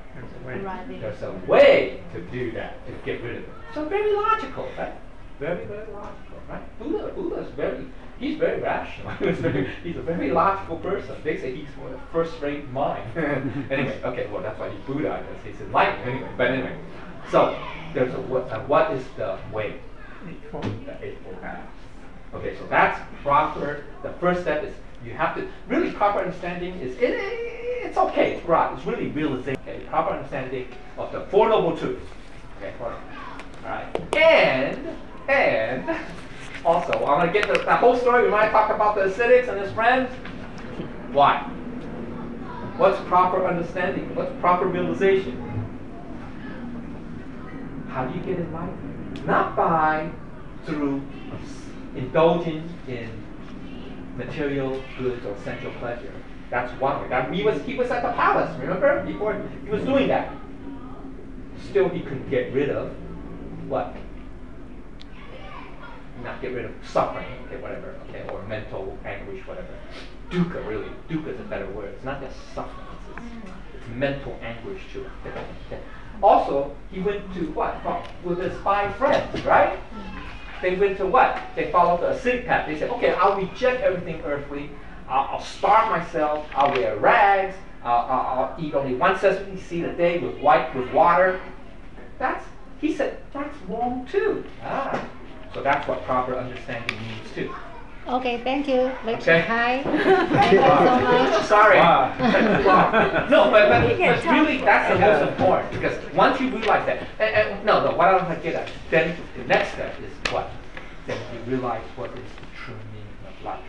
There's a way to do that, to get rid of it. So very logical, right? Very, very logical, right? Buddha is he's very rational. He's a very logical person. They say he's a first-rate mind. Anyway, okay, well that's why he's Buddha, I guess. He's enlightened anyway. But anyway, so there's what is the way? The Eightfold Path. Okay, so that's proper. The first step is you have to really proper understanding is it's okay. It's right. It's really realization. Okay, proper understanding of the Four Noble Truths. Okay, all right. And also, I'm going to get the whole story. We might talk about the ascetics and his friends. Why? What's proper understanding? What's proper realization? How do you get enlightened? Not through indulging in material goods or sensual pleasure. That's one way. He was at the palace, remember? Before he was doing that. Still, he couldn't get rid of what? Not get rid of suffering, okay, whatever, okay, or mental anguish, whatever. Dukkha, really. Dukkha is a better word. It's not just suffering, it's mental anguish too. Okay. Also, he went to what? With his 5 friends, right? They went to what? They followed the ascetic path. They said, okay, I'll reject everything earthly. I'll starve myself. I'll wear rags. I'll eat only 1 sesame seed a day with water. He said, that's wrong too. So that's what proper understanding means too. Okay, thank you. Okay. Hi. Thank you so much. Sorry. No, but really that's the most important, because once you realize that, no, what I want to get at, then the next step is what? Then you realize what is the true meaning of life.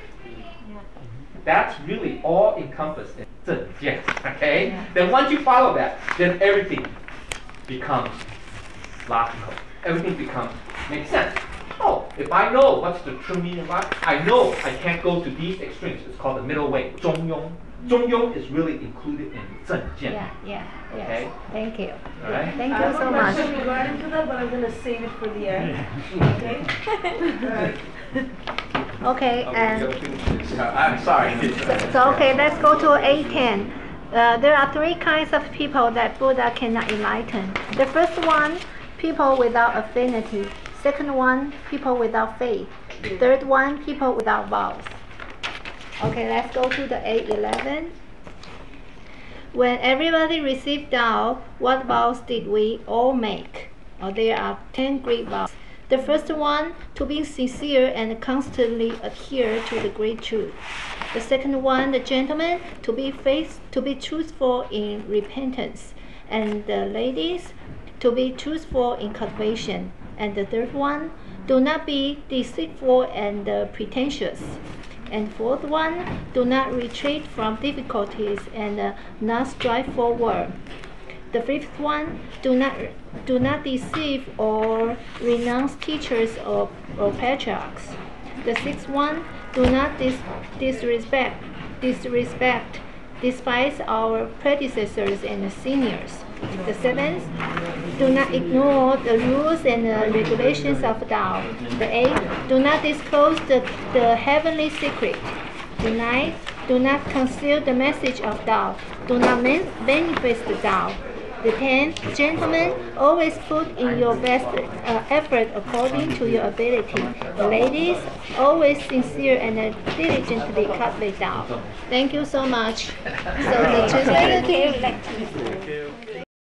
That's really all encompassed in Zhen Jian, okay? Yeah. Then once you follow that, then everything becomes logical. Everything makes sense. Oh, if I know what's the true meaning of life, I know I can't go to these extremes. It's called the middle way, Zhongyong. Zhongyong is really included in Zhen Jian. Okay? Yes. Thank you. All right? Thank you so much. I have a question regarding to that, but I'm going to save it for the end. Okay? Okay, and I'm sorry. so okay, let's go to A10. There are 3 kinds of people that Buddha cannot enlighten. The first one, people without affinity. Second one, people without faith. Third one, people without vows. Okay, let's go to the A11. When everybody received Tao, what vows did we all make? There are 10 great vows. The first one, to be sincere and constantly adhere to the great truth. The second one, the gentleman, to be truthful in repentance. And the ladies, to be truthful in cultivation. And the third one, do not be deceitful and pretentious. And fourth one, do not retreat from difficulties and not strive forward. The fifth one, do not deceive or renounce teachers or patriarchs. The sixth one, do not disrespect, despise our predecessors and seniors. The seventh, do not ignore the rules and regulations of Tao. The eighth, do not disclose the heavenly secret. The ninth, do not conceal the message of Tao. Do not manifest the Tao. The 10th, gentlemen, always put in your best effort according to your ability. The ladies, always sincere and diligently cultivate Tao. Thank you so much. So the translator came.